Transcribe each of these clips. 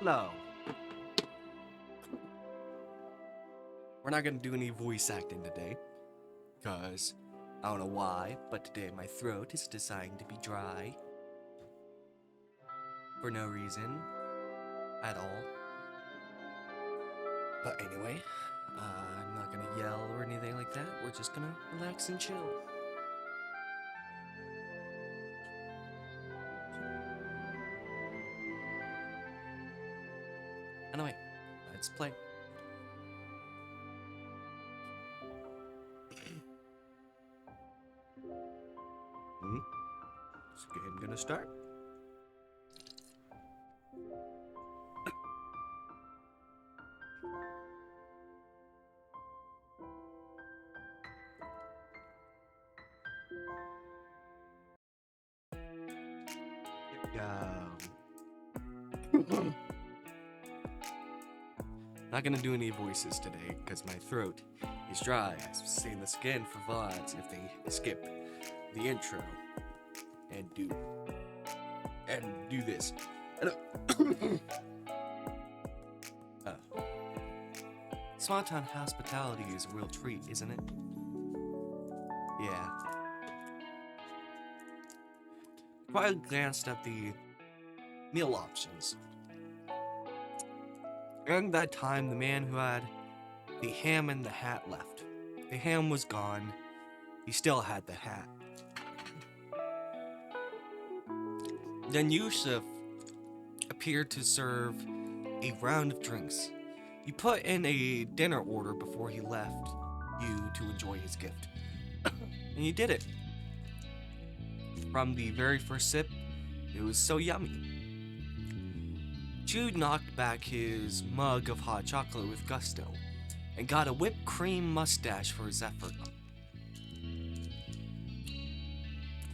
Hello. We're not gonna do any voice acting today, because I don't know why, but today my throat is deciding to be dry. For no reason at all. But anyway, I'm not gonna yell or anything like that. We're just gonna relax and chill. Anyway, let's play. Is the game gonna start? Go. Not gonna do any voices today because my throat is dry. I've seen this again for VODs if they skip the intro and do this. Small town hospitality is a real treat, isn't it? Yeah. Probably glanced at the meal options. During that time, the man who had the ham in the hat left. The ham was gone. He still had the hat. Then Yusuf appeared to serve a round of drinks. He put in a dinner order before he left you to enjoy his gift. And he did it. From the very first sip, it was so yummy. Jude knocked back his mug of hot chocolate with gusto and got a whipped cream mustache for his effort.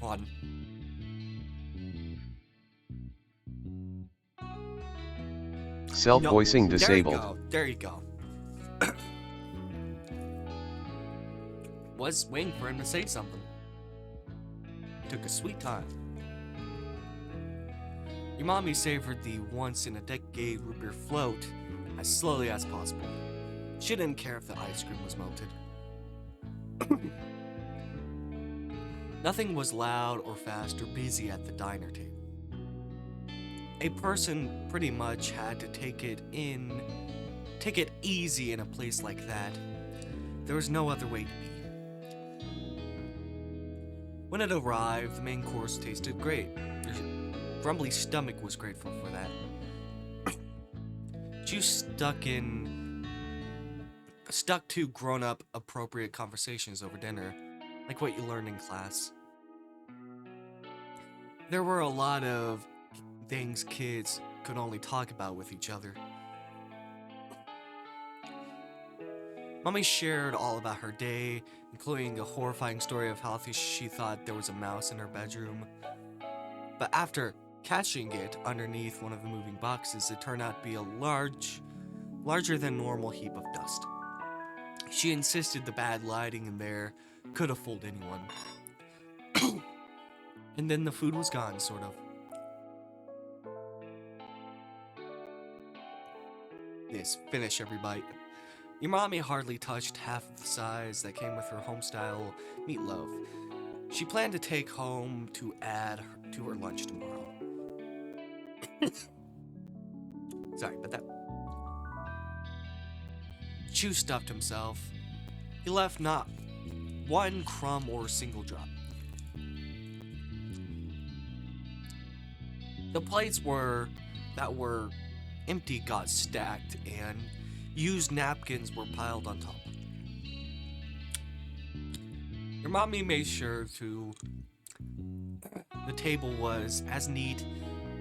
On. Self-voicing disabled. There you go. Was waiting for him to say something. Took a sweet time. Your mommy savored the once-in-a-decade root beer float as slowly as possible. She didn't care if the ice cream was melted. Nothing was loud or fast or busy at the diner table. A person pretty much had to take it easy in a place like that. There was no other way to be. When it arrived, the main course tasted great. Your grumbly stomach was grateful for that. You stuck to grown-up appropriate conversations over dinner, like what you learned in class. There were a lot of things kids could only talk about with each other. Mommy shared all about her day, including a horrifying story of how she thought there was a mouse in her bedroom. But after catching it underneath one of the moving boxes, it turned out to be a larger than normal heap of dust. She insisted the bad lighting in there could have fooled anyone. And then the food was gone, sort of. Yes, finish every bite. Your mommy hardly touched half of the size that came with her home-style meatloaf. She planned to take home to add to her lunch tomorrow. Sorry about that. Chew stuffed himself. He left not one crumb or single drop. The plates that were empty got stacked, and used napkins were piled on top. Your mommy made sure the table was as neat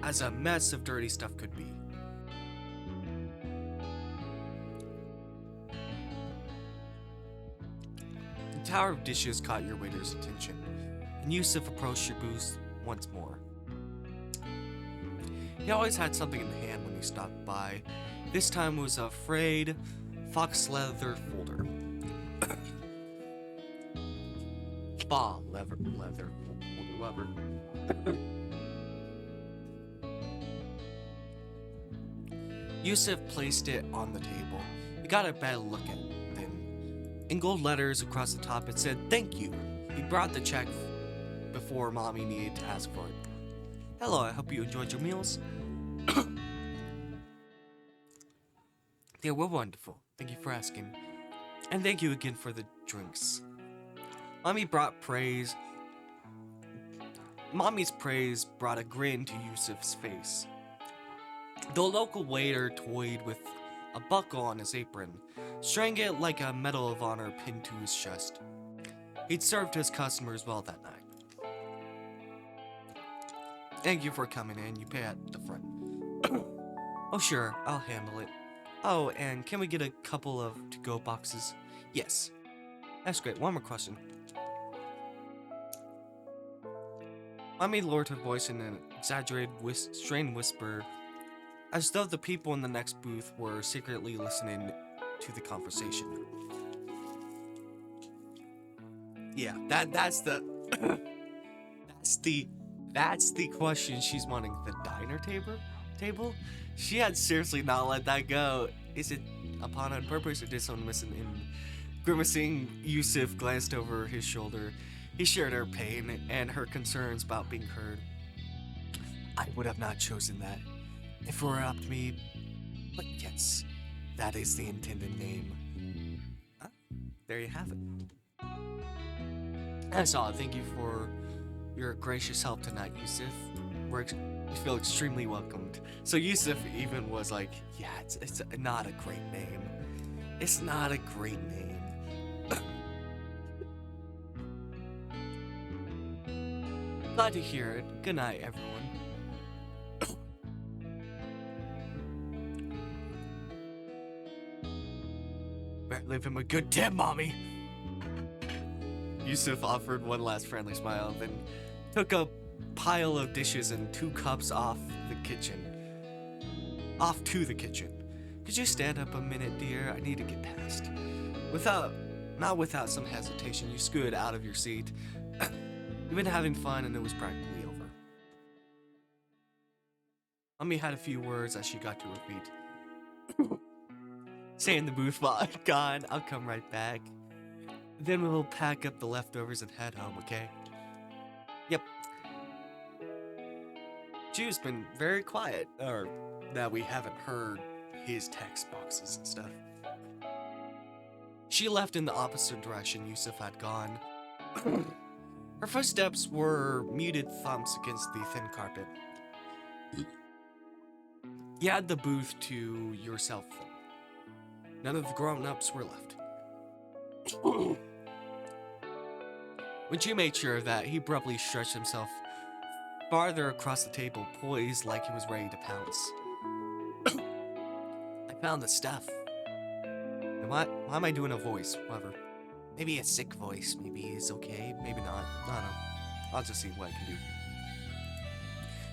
as a mess of dirty stuff could be. The tower of dishes caught your waiter's attention, and Yusuf approached your booth once more. He always had something in hand when he stopped by. This time was a frayed fox leather folder. Leather. Yusuf placed it on the table. He got a better look at it then. In gold letters across the top, it said, "Thank you." He brought the check before Mommy needed to ask for it. "Hello, I hope you enjoyed your meals." They were wonderful. Thank you for asking. And thank you again for the drinks. Mommy's praise brought a grin to Yusuf's face. The local waiter toyed with a buckle on his apron, stringing it like a Medal of Honor pinned to his chest. He'd served his customers well that night. "Thank you for coming in. You pay at the front." "Oh, sure. I'll handle it." "Oh, and can we get a couple of to-go boxes?" "Yes." "That's great. One more question." Mommy lowered her voice in an exaggerated, strained whisper, as though the people in the next booth were secretly listening to the conversation. Yeah, that's the that's the question she's wanting. The diner table? She had seriously not let that go. Is it upon on purpose or did someone listen in? Grimacing, Yusuf glanced over his shoulder. He shared her pain and her concerns about being heard. "I would have not chosen that if it were up to me, but yes, that is the intended name." There you have it. That's all. Thank you for your gracious help tonight, Yusuf. We feel extremely welcomed. So Yusuf even was like, "Yeah, it's not a great name. It's not a great name." Glad to hear it. Good night, everyone. "Better leave him a good tip, Mommy." Yusuf offered one last friendly smile, then took a pile of dishes and 2 cups off to the kitchen. "Could you stand up a minute, dear? I need to get past." Not without some hesitation, you scooted out of your seat. You've been having fun and it was practically over. Mommy had a few words as she got to her feet. "Stay in the booth while I'm gone. I'll come right back. Then we'll pack up the leftovers and head home, okay?" "Yep." Ju's been very quiet, or that we haven't heard his text boxes and stuff. She left in the opposite direction Yusuf had gone. Her footsteps were muted thumps against the thin carpet. You had the booth to yourself then. None of the grown-ups were left. When Ju made sure of that, he abruptly stretched himself farther across the table, poised like he was ready to pounce. "I found the stuff." And why am I doing a voice? Whatever. Maybe a sick voice. Maybe it's okay. Maybe not. I don't know. I'll just see what I can do.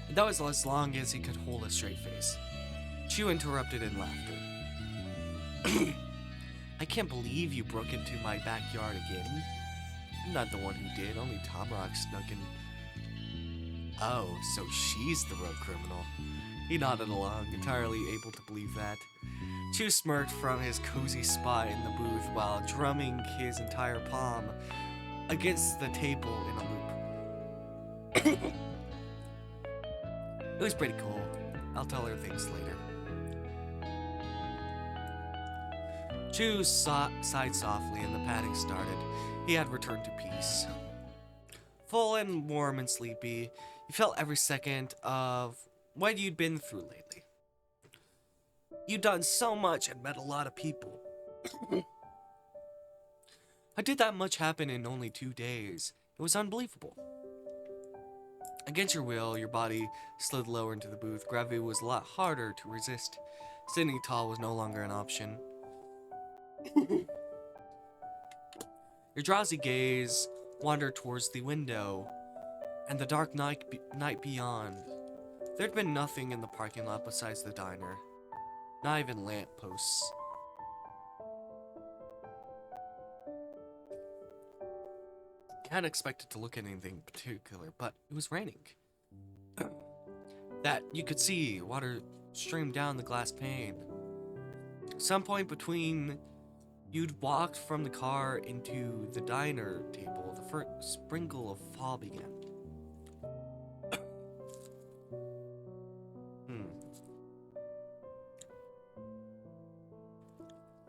And that was as long as he could hold a straight face. Chu interrupted in laughter. "I can't believe you broke into my backyard again. I'm not the one who did. Only Tamarack snuck in." "Oh, so she's the real criminal." He nodded along, entirely able to believe that. Chu smirked from his cozy spot in the booth while drumming his entire palm against the table in a loop. It was pretty cool. I'll tell her things later. Chu sighed softly and the patting started. He had returned to peace. Full and warm and sleepy, he felt every second of what you'd been through lately. You'd done so much and met a lot of people. How did that much happen in only 2 days? It was unbelievable. Against your will, your body slid lower into the booth. Gravity was a lot harder to resist. Standing tall was no longer an option. Your drowsy gaze wandered towards the window and the dark night beyond. There'd been nothing in the parking lot besides the diner. Not even lampposts. I hadn't expected to look at anything particular, but it was raining. That you could see water streamed down the glass pane. At some point between you'd walked from the car into the diner table, the first sprinkle of fall began. Hmm.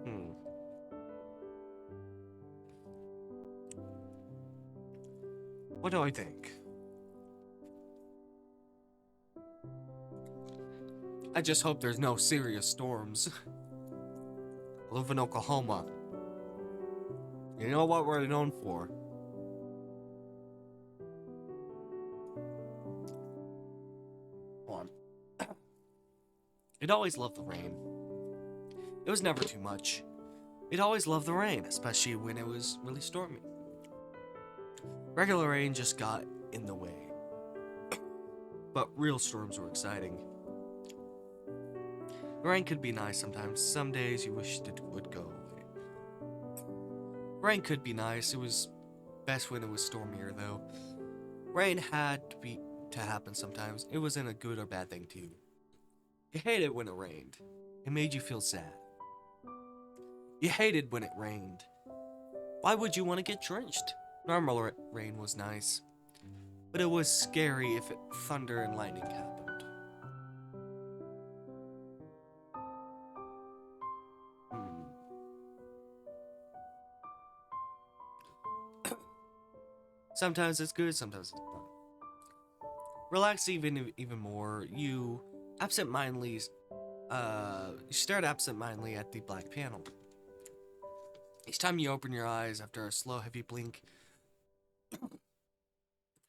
Hmm. What do I think? I just hope there's no serious storms. I live in Oklahoma. You know what we're known for? Hold on. It always loved the rain. It was never too much. It always loved the rain, especially when it was really stormy. Regular rain just got in the way. But real storms were exciting. The rain could be nice sometimes. Some days you wished it would go away. Rain could be nice. It was best when it was stormier, though. Rain had to happen sometimes. It wasn't a good or bad thing too. You hated when it rained. It made you feel sad. You hated when it rained. Why would you want to get drenched? Normal rain was nice, but it was scary if thunder and lightning happened. Sometimes it's good, sometimes it's not. Relax even more. You stared absentmindly at the black panel. Each time you open your eyes after a slow, heavy blink, the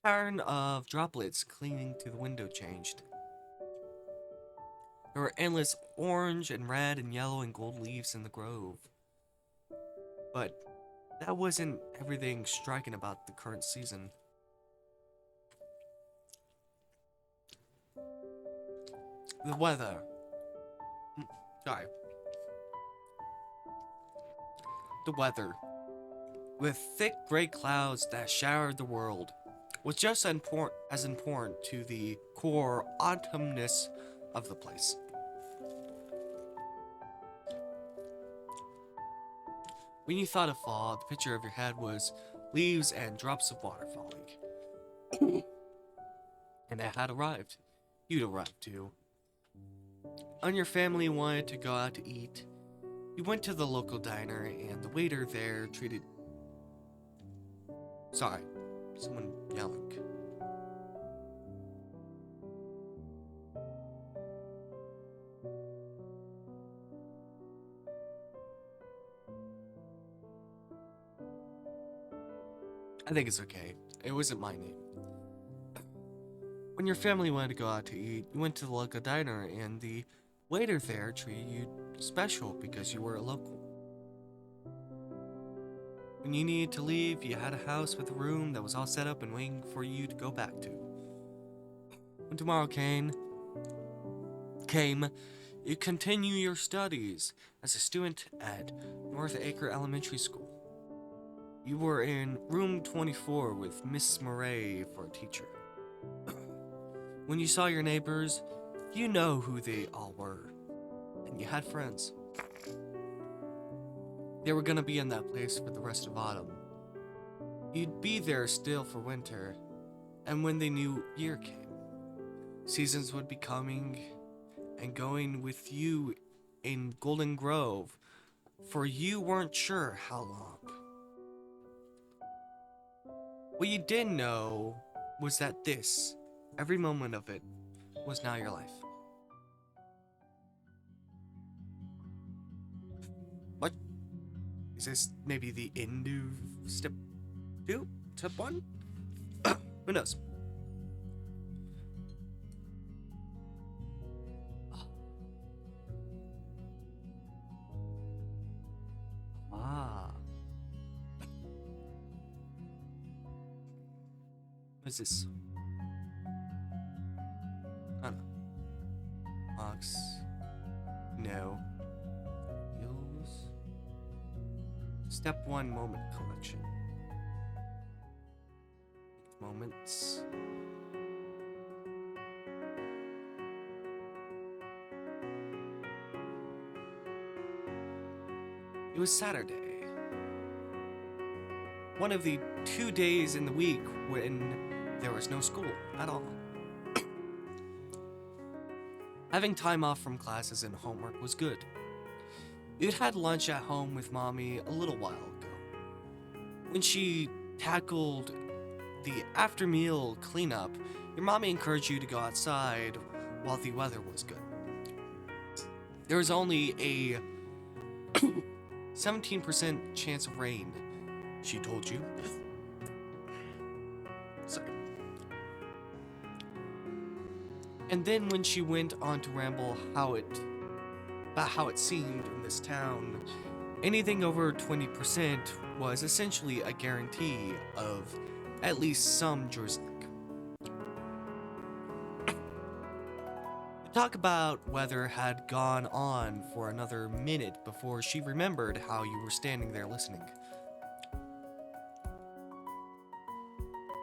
pattern of droplets clinging to the window changed. There were endless orange and red and yellow and gold leaves in the grove. But that wasn't everything striking about the current season. The weather. Sorry. The weather, with thick gray clouds that showered the world, was just as important to the core autumnness of the place. When you thought of fall, the picture of your head was leaves and drops of water falling. And it had arrived. You'd arrived too. And your family wanted to go out to eat. You went to the local diner, and the waiter there treated... Sorry, someone yelling. I think it's okay. It wasn't my name. When your family wanted to go out to eat, you went to the local diner, and the waiter there treated you special because you were a local. When you needed to leave, you had a house with a room that was all set up and waiting for you to go back to. When tomorrow came, you continue your studies as a student at North Acre Elementary School. You were in room 24 with Miss Murray for a teacher. When you saw your neighbors, you know who they all were, and you had friends. They were gonna be in that place for the rest of autumn. You'd be there still for winter, and when the new year came, seasons would be coming and going with you in Golden Grove, for you weren't sure how long. What you did know was that this, every moment of it, was now your life. What? Is this maybe the end of step 2? Step 1? Who knows? Ah. What is this? I don't know. Ox. No. Heels. Step 1 moment collection. Moments. It was Saturday, one of the 2 days in the week when there was no school at all. Having time off from classes and homework was good. You'd had lunch at home with Mommy a little while ago. When she tackled the after meal cleanup, your Mommy encouraged you to go outside while the weather was good. There was only a 17% chance of rain, she told you. Sorry. And then when she went on to ramble about how it seemed in this town, anything over 20% was essentially a guarantee of at least some drizzling. The talk about weather had gone on for another minute before she remembered how you were standing there listening.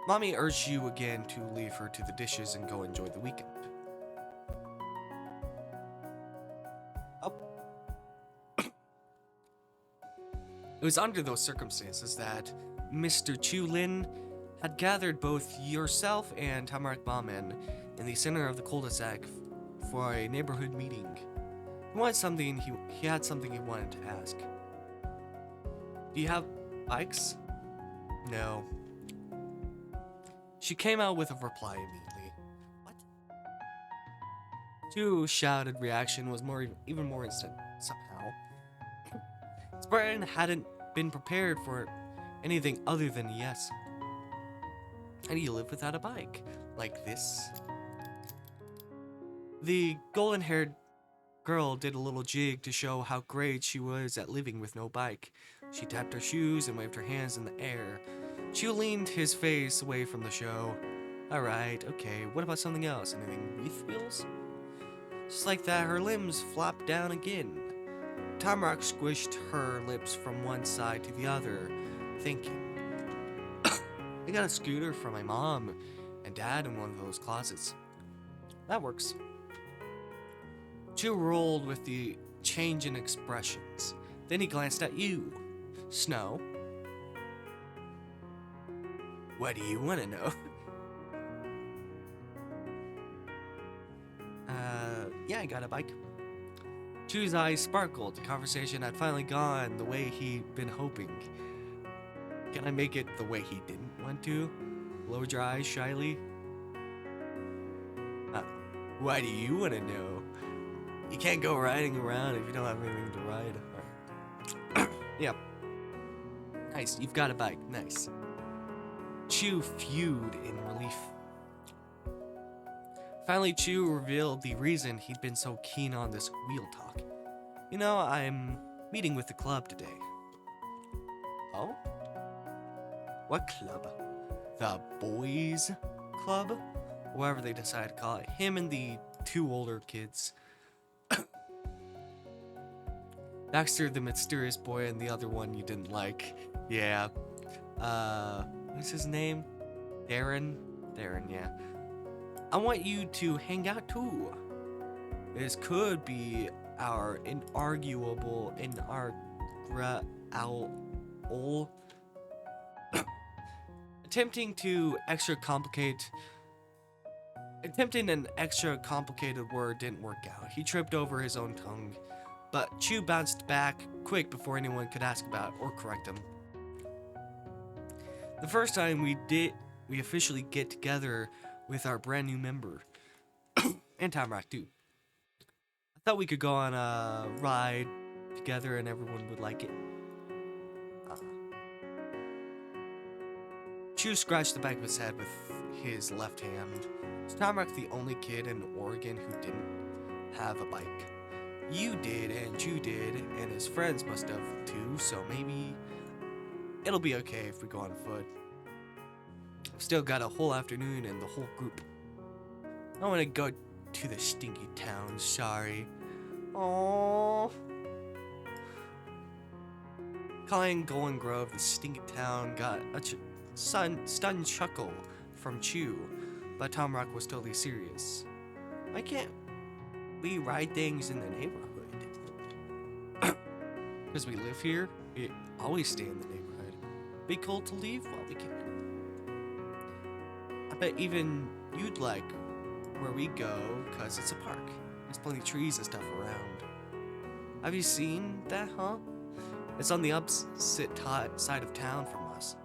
Mommy urged you again to leave her to the dishes and go enjoy the weekend. It was under those circumstances that Mr. Chu Lin had gathered both yourself and Tamarack Bauman in the center of the cul-de-sac for a neighborhood meeting. He had something he wanted to ask. Do you have bikes? No. She came out with a reply immediately. What? Chu's shouted reaction was even more instant, somehow. Spartan hadn't been prepared for anything other than a yes. How do you live without a bike? Like this? The golden-haired girl did a little jig to show how great she was at living with no bike. She tapped her shoes and waved her hands in the air. Chu leaned his face away from the show. Alright, okay, what about something else? Anything with wheels? Just like that, her limbs flopped down again. Tamarack squished her lips from one side to the other, thinking. I got a scooter from my mom and dad in one of those closets. That works. Chu rolled with the change in expressions. Then he glanced at you. Snow. What do you want to know? Yeah, I got a bike. Chu's eyes sparkled. The conversation had finally gone the way he'd been hoping. Can I make it the way he didn't want to? Lowered your eyes shyly. Why do you want to know? You can't go riding around if you don't have anything to ride. Yeah. Nice, you've got a bike. Nice. Chu fumed in relief. Finally, Chu revealed the reason he'd been so keen on this wheel talk. You know, I'm meeting with the club today. Oh? What club? The boys club? Whatever they decide to call it. Him and the two older kids. Baxter, the mysterious boy, and the other one you didn't like. Yeah. What's his name? Darren? Darren, yeah. I want you to hang out too. This could be our inarguable, attempting an extra complicated word didn't work out. He tripped over his own tongue, but Chu bounced back quick before anyone could ask about or correct him. The first time we officially get together with our brand new member, and Tamarack too. I thought we could go on a ride together and everyone would like it. Chu scratched the back of his head with his left hand. Was Tamarack the only kid in Oregon who didn't have a bike? You did, and Chu did, and his friends must have too, so maybe it'll be okay if we go on foot. I've still got a whole afternoon and the whole group. I want to go to the stinky town, sorry. Aww. Calling Golden Grove the stinky town got a stunned chuckle from Chu, but Tamarack was totally serious. Why can't we ride things in the neighborhood? Because we live here, we always stay in the neighborhood. Be cool to leave while we can. I bet even you'd like where we go, because it's a park. There's plenty of trees and stuff around. Have you seen that, huh? It's on the opposite side of town from us.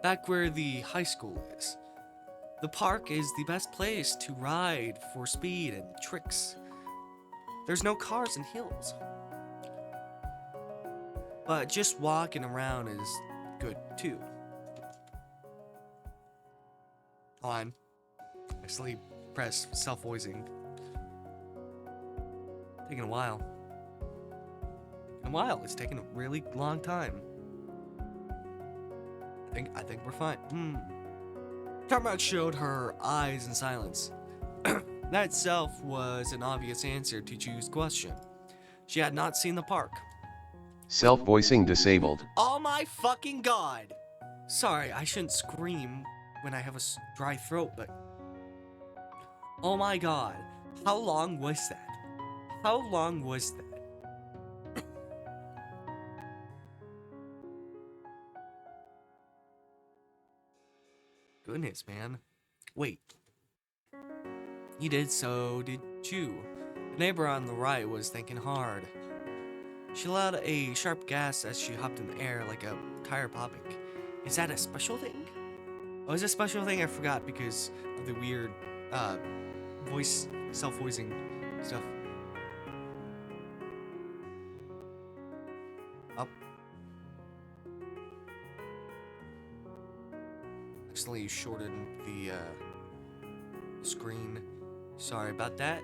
Back where the high school is. The park is the best place to ride for speed and tricks. There's no cars and hills. But just walking around is good too. Hold on. I accidentally pressed self-voicing. Taking a while. It's taking a really long time. I think we're fine. Tamarack showed her eyes in silence. That itself was an obvious answer to Chu's question. She had not seen the park. Self-voicing disabled. Oh my fucking god! Sorry, I shouldn't scream when I have a dry throat, but... Oh my god. How long was that? How long was that? Goodness, man. Wait. You did so, did you? The neighbor on the right was thinking hard. She allowed a sharp gasp as she hopped in the air like a tire popping. Is that a special thing? Oh, is it a special thing? I forgot because of the weird, self-voicing stuff. Up. Accidentally shortened the, screen. Sorry about that.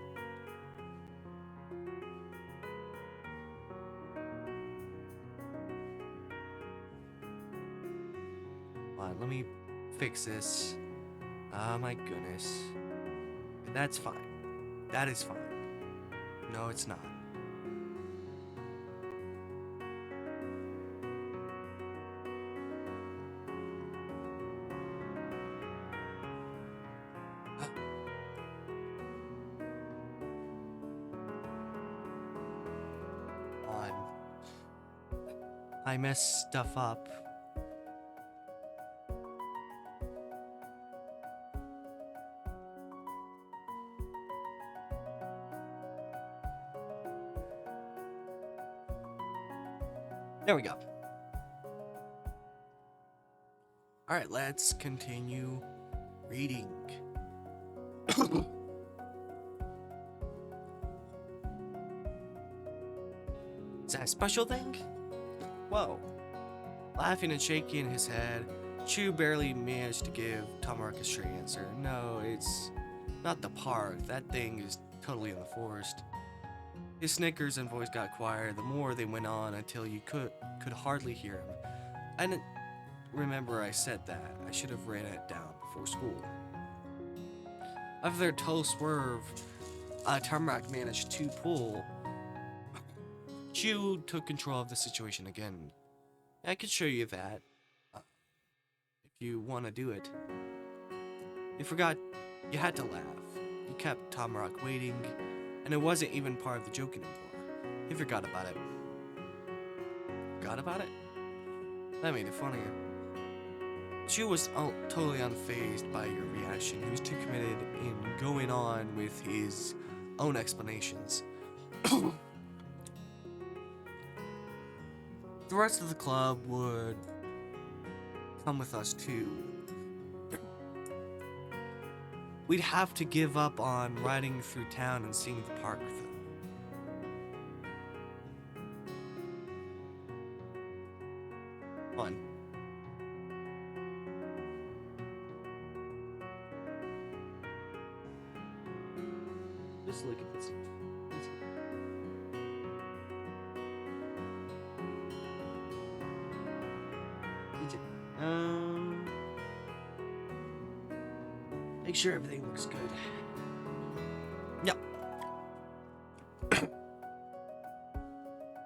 Let me fix this. Oh my goodness. That's fine. That is fine. No, it's not. I messed stuff up. There we go. Alright, let's continue reading. Is that a special thing? Whoa. Laughing and shaking his head, Chu barely managed to give Tamarack a straight answer. No, it's not the park. That thing is totally in the forest. His snickers and voice got quieter the more they went on until you could hardly hear him. I didn't remember I said that. I should have written it down before school. After their total swerve, Tamarack managed to pull. Chu took control of the situation again. I could show you that, if you want to do it. You forgot you had to laugh. You kept Tamarack waiting, and it wasn't even part of the joke anymore. He forgot about it. Forgot about it? That made it funnier. Chu was totally unfazed by your reaction. He was too committed in going on with his own explanations. The rest of the club would come with us too. We'd have to give up on riding through town and seeing the park with them. Fun. Just look at this. Make sure everything looks good. Yep. The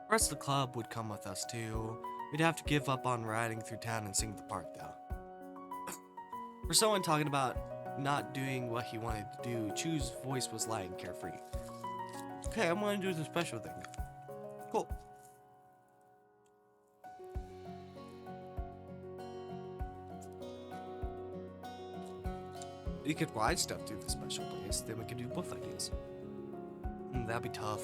rest of the club would come with us too. We'd have to give up on riding through town and seeing the park though. For someone talking about not doing what he wanted to do, Chu's voice was light and carefree. Okay, I'm gonna do the special thing. Cool. We could ride stuff to the special place, then we could do both ideas. That'd be tough.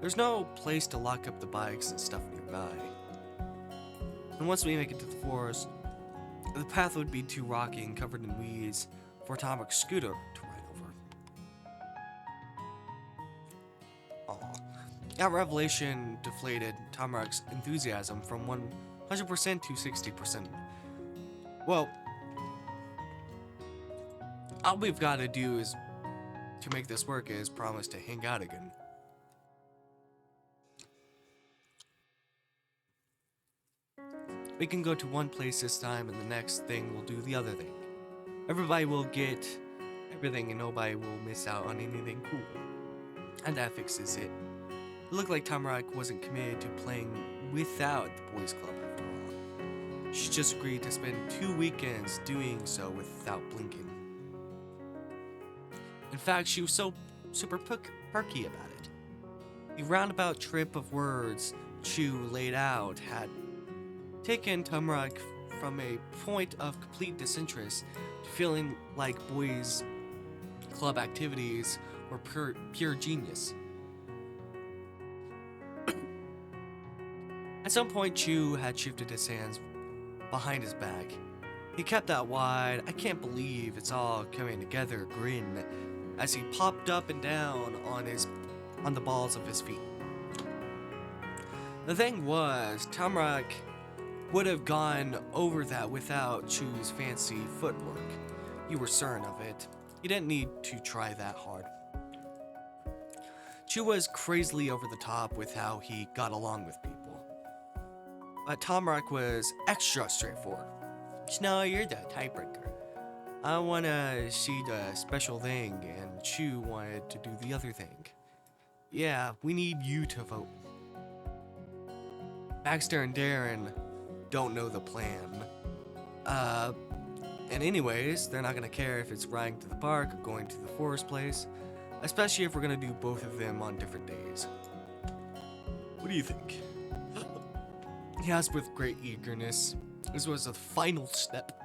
There's no place to lock up the bikes and stuff nearby. And once we make it to the forest, the path would be too rocky and covered in weeds for Tamarack's scooter to ride over. Aw. That revelation deflated Tamarack's enthusiasm from 100% to 60%. Well, all we've got to do is to make this work is promise to hang out again. We can go to one place this time and the next thing will do the other thing. Everybody will get everything and nobody will miss out on anything cool. And that fixes it. It looked like Tamarack wasn't committed to playing without the boys club after all. She just agreed to spend 2 weekends doing so without blinking. In fact, she was so super perky about it. The roundabout trip of words Chu laid out had taken Tamarack from a point of complete disinterest to feeling like boys' club activities were pure genius. At some point, Chu had shifted his hands behind his back. He kept that wide, I can't believe it's all coming together grin as he popped up and down on the balls of his feet. The thing was, Tamarack would have gone over that without Chu's fancy footwork. You were certain of it. You didn't need to try that hard. Chu was crazily over the top with how he got along with people. But Tamarack was extra straightforward. Snow, you're the tiebreaker. I wanna see the special thing, and Chu wanted to do the other thing. Yeah, we need you to vote. Baxter and Darren don't know the plan. And anyways, they're not gonna care if it's riding to the park or going to the forest place, especially if we're gonna do both of them on different days. What do you think? He asked with great eagerness. This was the final step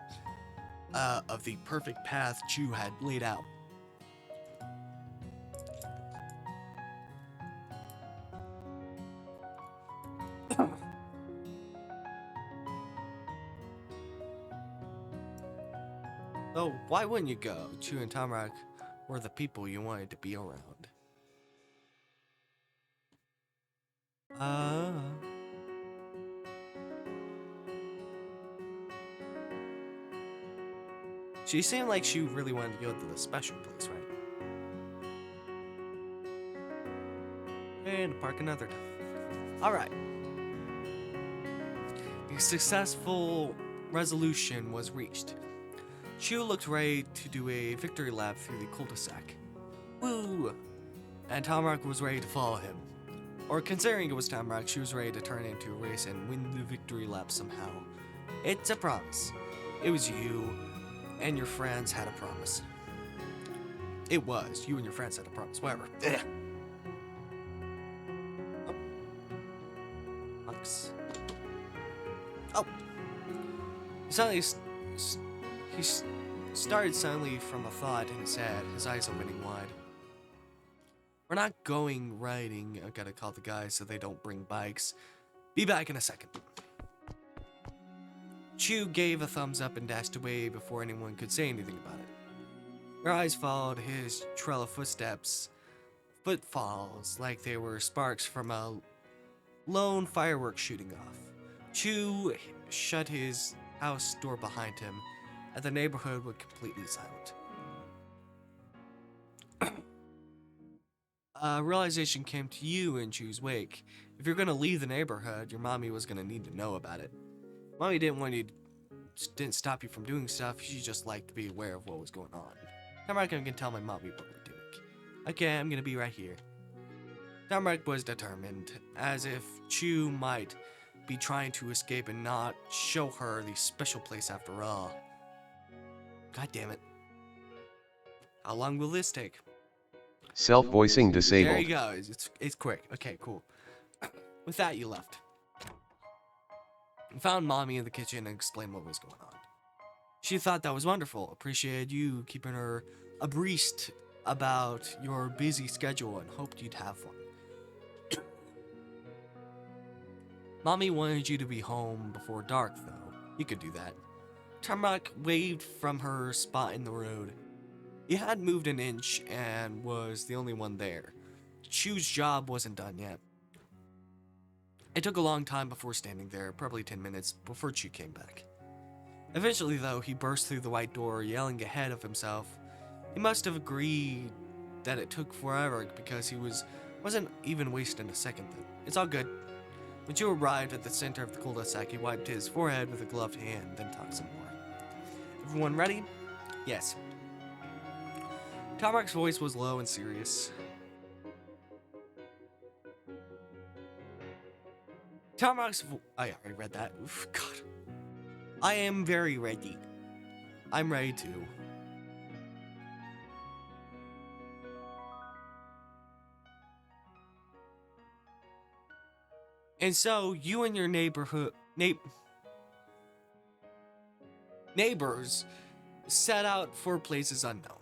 of the perfect path Chu had laid out. So why wouldn't you go? Chu and Tamarack were the people you wanted to be around. She seemed like she really wanted to go to the special place, right? And park another time. Alright. The successful resolution was reached. Chu looked ready to do a victory lap through the cul-de-sac. Woo! And Tamarack was ready to follow him. Or considering it was Tamarack, she was ready to turn it into a race and win the victory lap somehow. It's a promise. It was you and your friends had a promise. It was. You and your friends had a promise. Whatever. Ugh. Oh. Max. Oh. He started suddenly from a thought in his head, his eyes opening wide. We're not going riding. I gotta call the guys so they don't bring bikes. Be back in a second. Chu gave a thumbs up and dashed away before anyone could say anything about it. Her eyes followed his trail of footfalls like they were sparks from a lone fireworks shooting off. Chu shut his house door behind him, and the neighborhood was completely silent. Realization came to you in Chu's wake. If you're gonna leave the neighborhood, your mommy was gonna need to know about it. Mommy didn't stop you from doing stuff, she just liked to be aware of what was going on. Tamarack, I'm gonna tell my mommy what we're doing. Okay, I'm gonna be right here. Tamarack was determined, as if Chu might be trying to escape and not show her the special place after all. God damn it. How long will this take? Self-voicing disabled. There you go, it's quick. Okay, cool. With that, you left. And found Mommy in the kitchen and explained what was going on. She thought that was wonderful, appreciated you keeping her abreast about your busy schedule, and hoped you'd have fun. Mommy wanted you to be home before dark, though. You could do that. Tamarack waved from her spot in the road. He had moved an inch and was the only one there. Chu's job wasn't done yet. It took a long time before standing there, probably 10 minutes, before Chu came back. Eventually, though, he burst through the white door, yelling ahead of himself. He must have agreed that it took forever because he wasn't even wasting a second then. It's all good. When Chu arrived at the center of the cul-de-sac, he wiped his forehead with a gloved hand, then talked some more. Everyone ready? Yes. Tamarack's voice was low and serious. I already read that. Oof, God. I am very ready. I'm ready too. And so, you and your neighbors set out for places unknown.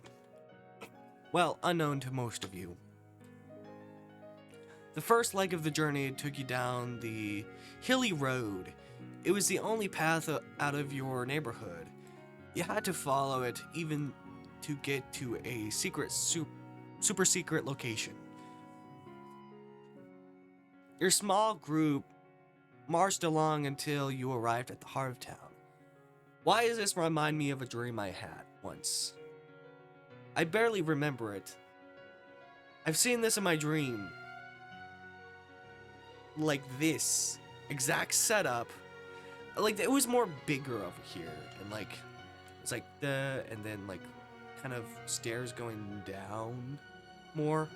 Well, unknown to most of you. The first leg of the journey took you down the hilly road. It was the only path out of your neighborhood. You had to follow it even to get to a super secret location. Your small group marched along until you arrived at the heart of town. Why does this remind me of a dream I had once? I barely remember it. I've seen this in my dream. Like this exact setup. Like, it was more bigger over here. And like, it's like and then like kind of stairs going down more.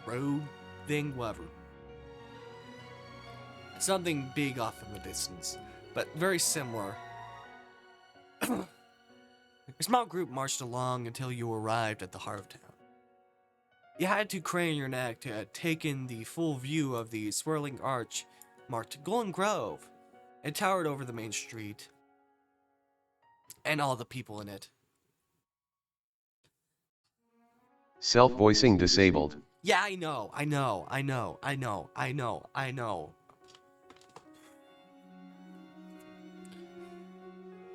Road thing, whatever. Something big off in the distance, but very similar. Your small group marched along until you arrived at the heart of town. You had to crane your neck to take in the full view of the swirling arch marked Golden Grove. It towered over the main street and all the people in it. Self-voicing disabled. Yeah, I know.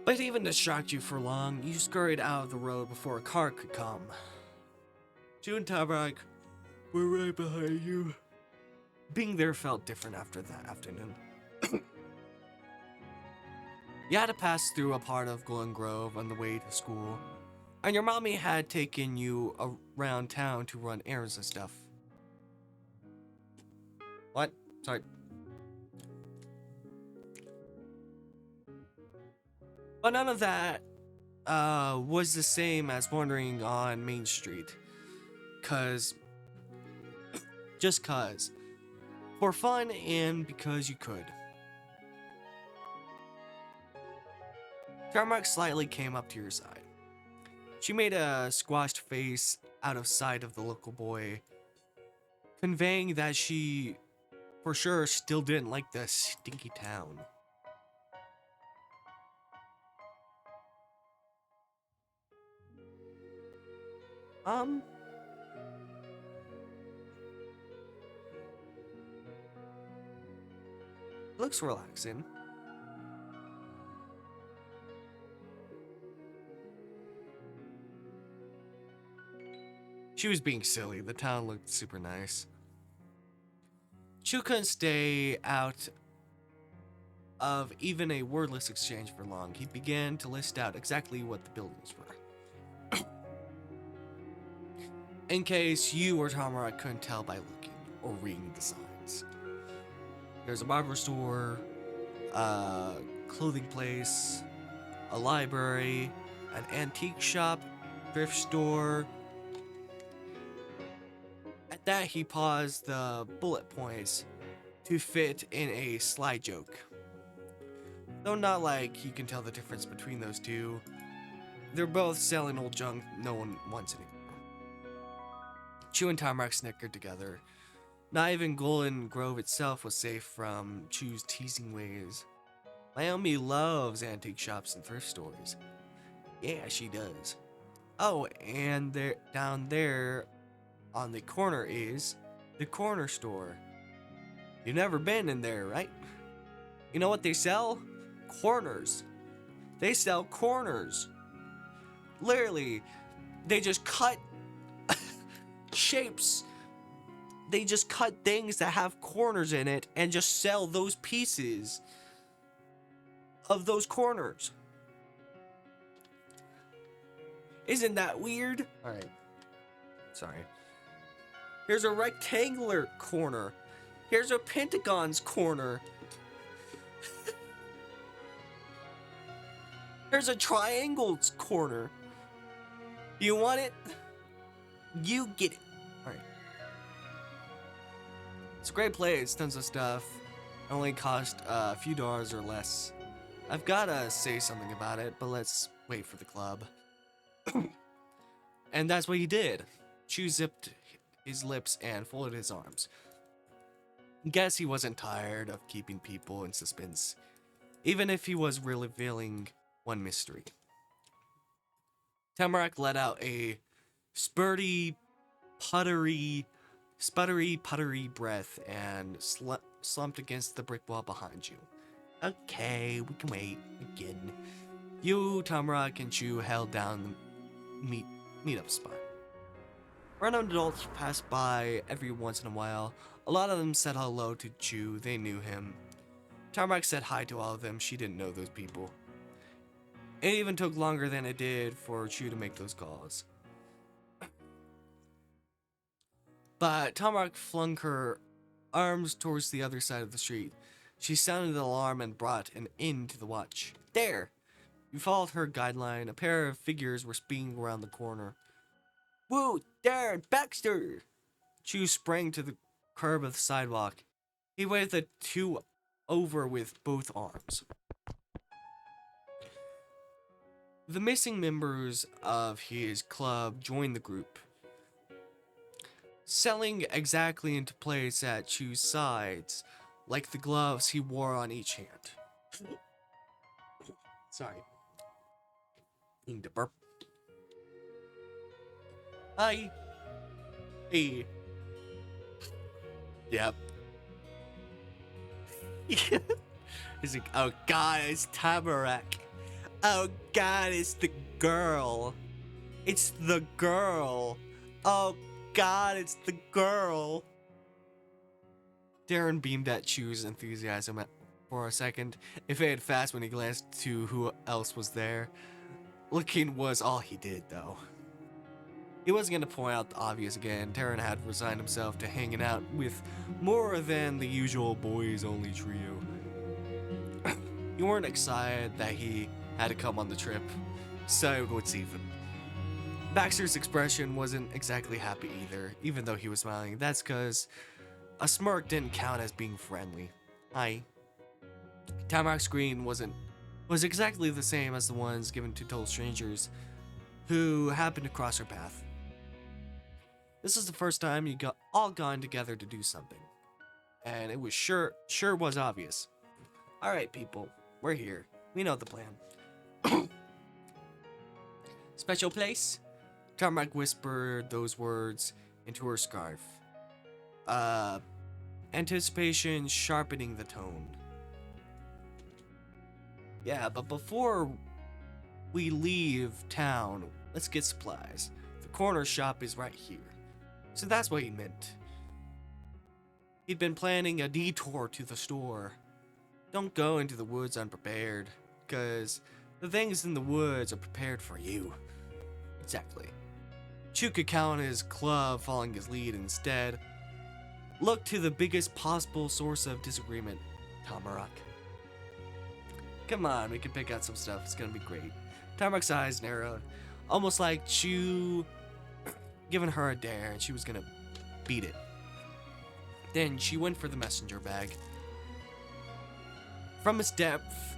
But it even distract you for long, you scurried out of the road before a car could come. Chu and Tamarack were right behind you. Being there felt different after that afternoon. You had to pass through a part of Golden Grove on the way to school, and your mommy had taken you around town to run errands and stuff. What? Sorry. But none of that was the same as wandering on Main Street. Just cause. For fun and because you could. Tamarack slightly came up to your side. She made a squashed face out of sight of the local boy, conveying that she, for sure, still didn't like the stinky town. Looks relaxing. She was being silly. The town looked super nice. Chu couldn't stay out of even a wordless exchange for long. He began to list out exactly what the buildings were. In case you or Tamarack couldn't tell by looking or reading the signs. There's a barber store, a clothing place, a library, an antique shop, thrift store. At that, he paused the bullet points to fit in a sly joke. Though not like he can tell the difference between those two, they're both selling old junk no one wants anymore. Chu and Tamarack snickered together. Not even Golden Grove itself was safe from Chu's teasing ways. Naomi loves antique shops and thrift stores. Yeah, she does. Oh, and there, down there on the corner is the corner store. You've never been in there, right? You know what they sell? Corners. They sell corners. Literally, they just cut shapes. They just cut things that have corners in it and just sell those pieces of those corners. Isn't that weird? Alright. Sorry. Here's a rectangular corner. Here's a pentagon's corner. Here's a triangle's corner. You want it? You get it. Alright. It's a great place, tons of stuff. Only cost a few dollars or less. I've gotta say something about it, but let's wait for the club. And that's what he did. Chew zipped his lips and folded his arms. Guess he wasn't tired of keeping people in suspense, even if he was revealing one mystery. Tamarack let out a sputtery puttery breath and slumped against the brick wall behind you. Okay, we can wait again. You, Tamarack, and Chew held down the meetup spot. Random adults passed by every once in a while. A lot of them said hello to Chew. They knew him. Tamarack said hi to all of them. She didn't know those people. It even took longer than it did for Chew to make those calls. But Tamarack flung her arms towards the other side of the street. She sounded the alarm and brought an end to the watch. There! You followed her guideline. A pair of figures were speeding around the corner. Whoa, there, Baxter! Chew sprang to the curb of the sidewalk. He waved the two over with both arms. The missing members of his club joined the group, selling exactly into place at Chew's sides, like the gloves he wore on each hand. Sorry. Need to burp. Hi. Hey. Yep. He's like, oh god, it's Tamarack. Oh god, it's the girl. It's the girl. Oh god, it's the girl. Darren beamed at Chew's enthusiasm for a second. It faded fast when he glanced to who else was there. Looking was all he did, though. He wasn't going to point out the obvious again. Darren had resigned himself to hanging out with more than the usual boys-only trio. You weren't excited that he had to come on the trip, so what's even? Baxter's expression wasn't exactly happy either, even though he was smiling. That's because a smirk didn't count as being friendly. Hi. Tamarack's grin was exactly the same as the ones given to total strangers who happened to cross her path. This is the first time you all gone together to do something, and it was sure was obvious. All right, people, we're here. We know the plan. Special place? Tamarack whispered those words into her scarf. Anticipation sharpening the tone. Yeah, but before we leave town, let's get supplies. The corner shop is right here. So that's what he meant. He'd been planning a detour to the store. Don't go into the woods unprepared, because the things in the woods are prepared for you. Exactly. Chew could count on his club following his lead instead. Look to the biggest possible source of disagreement, Tamarack. Come on, we can pick out some stuff. It's gonna be great. Tamarack's eyes narrowed, almost like Chew giving her a dare and she was gonna beat it. Then she went for the messenger bag. From its depth,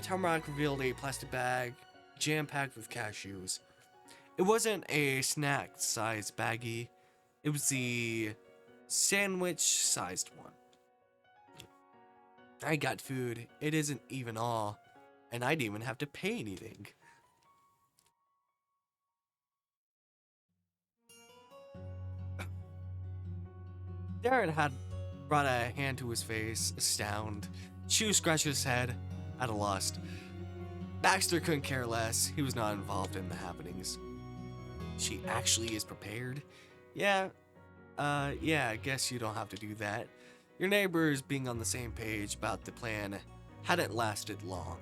Tamarack revealed a plastic bag jam-packed with cashews. It wasn't a snack-sized baggie. It was the sandwich-sized one. I got food. It isn't even all. And I didn't even have to pay anything. Darren had brought a hand to his face, astounded. Chew scratched his head, at a loss. Baxter couldn't care less. He was not involved in the happenings. She actually is prepared? Yeah, I guess you don't have to do that. Your neighbors being on the same page about the plan hadn't lasted long.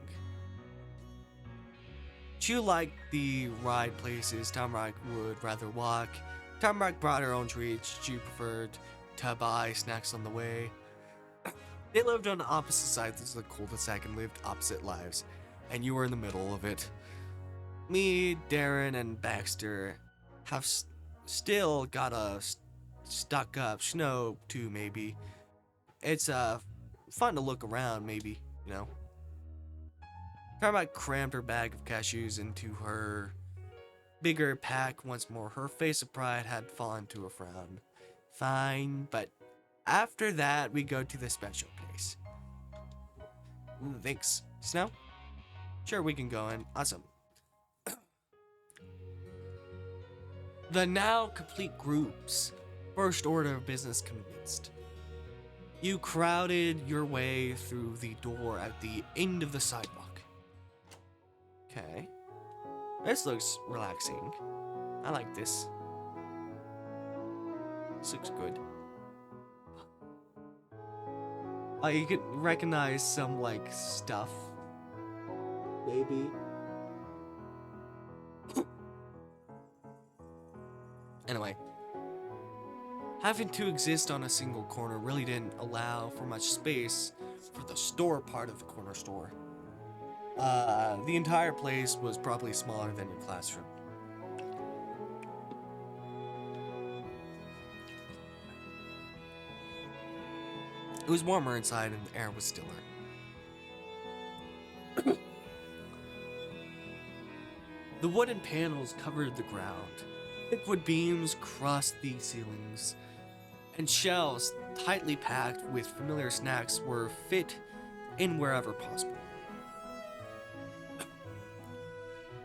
Chew liked the ride places Tamarack would rather walk. Tamarack brought her own treats. Chew preferred to buy snacks on the way. They lived on opposite sides of the cul-de-sac and lived opposite lives, and you were in the middle of it. Me, Darren, and Baxter have still got a stuck up snow too, maybe. It's fun to look around, maybe, you know. Carmack crammed her bag of cashews into her bigger pack once more. Her face of pride had fallen to a frown. Fine, but after that, we go to the special place. Ooh, thanks. Snow? Sure, we can go in. Awesome. The now complete group's first order of business commenced. You crowded your way through the door at the end of the sidewalk. Okay. This looks relaxing. I like this. This looks good. You can recognize some, like, stuff. Maybe. Anyway. Having to exist on a single corner really didn't allow for much space for the store part of the corner store. The entire place was probably smaller than your classroom. It was warmer inside and the air was stiller. The wooden panels covered the ground. Thick wood beams crossed the ceilings, and shelves tightly packed with familiar snacks were fit in wherever possible.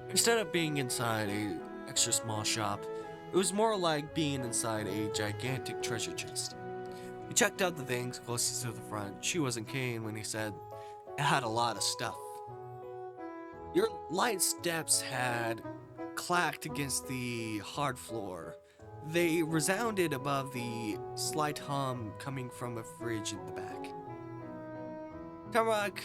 Instead of being inside a extra small shop, it was more like being inside a gigantic treasure chest. He checked out the things closest to the front. She wasn't kidding when he said it had a lot of stuff. Your light steps had clacked against the hard floor. They resounded above the slight hum coming from a fridge in the back. Tamarack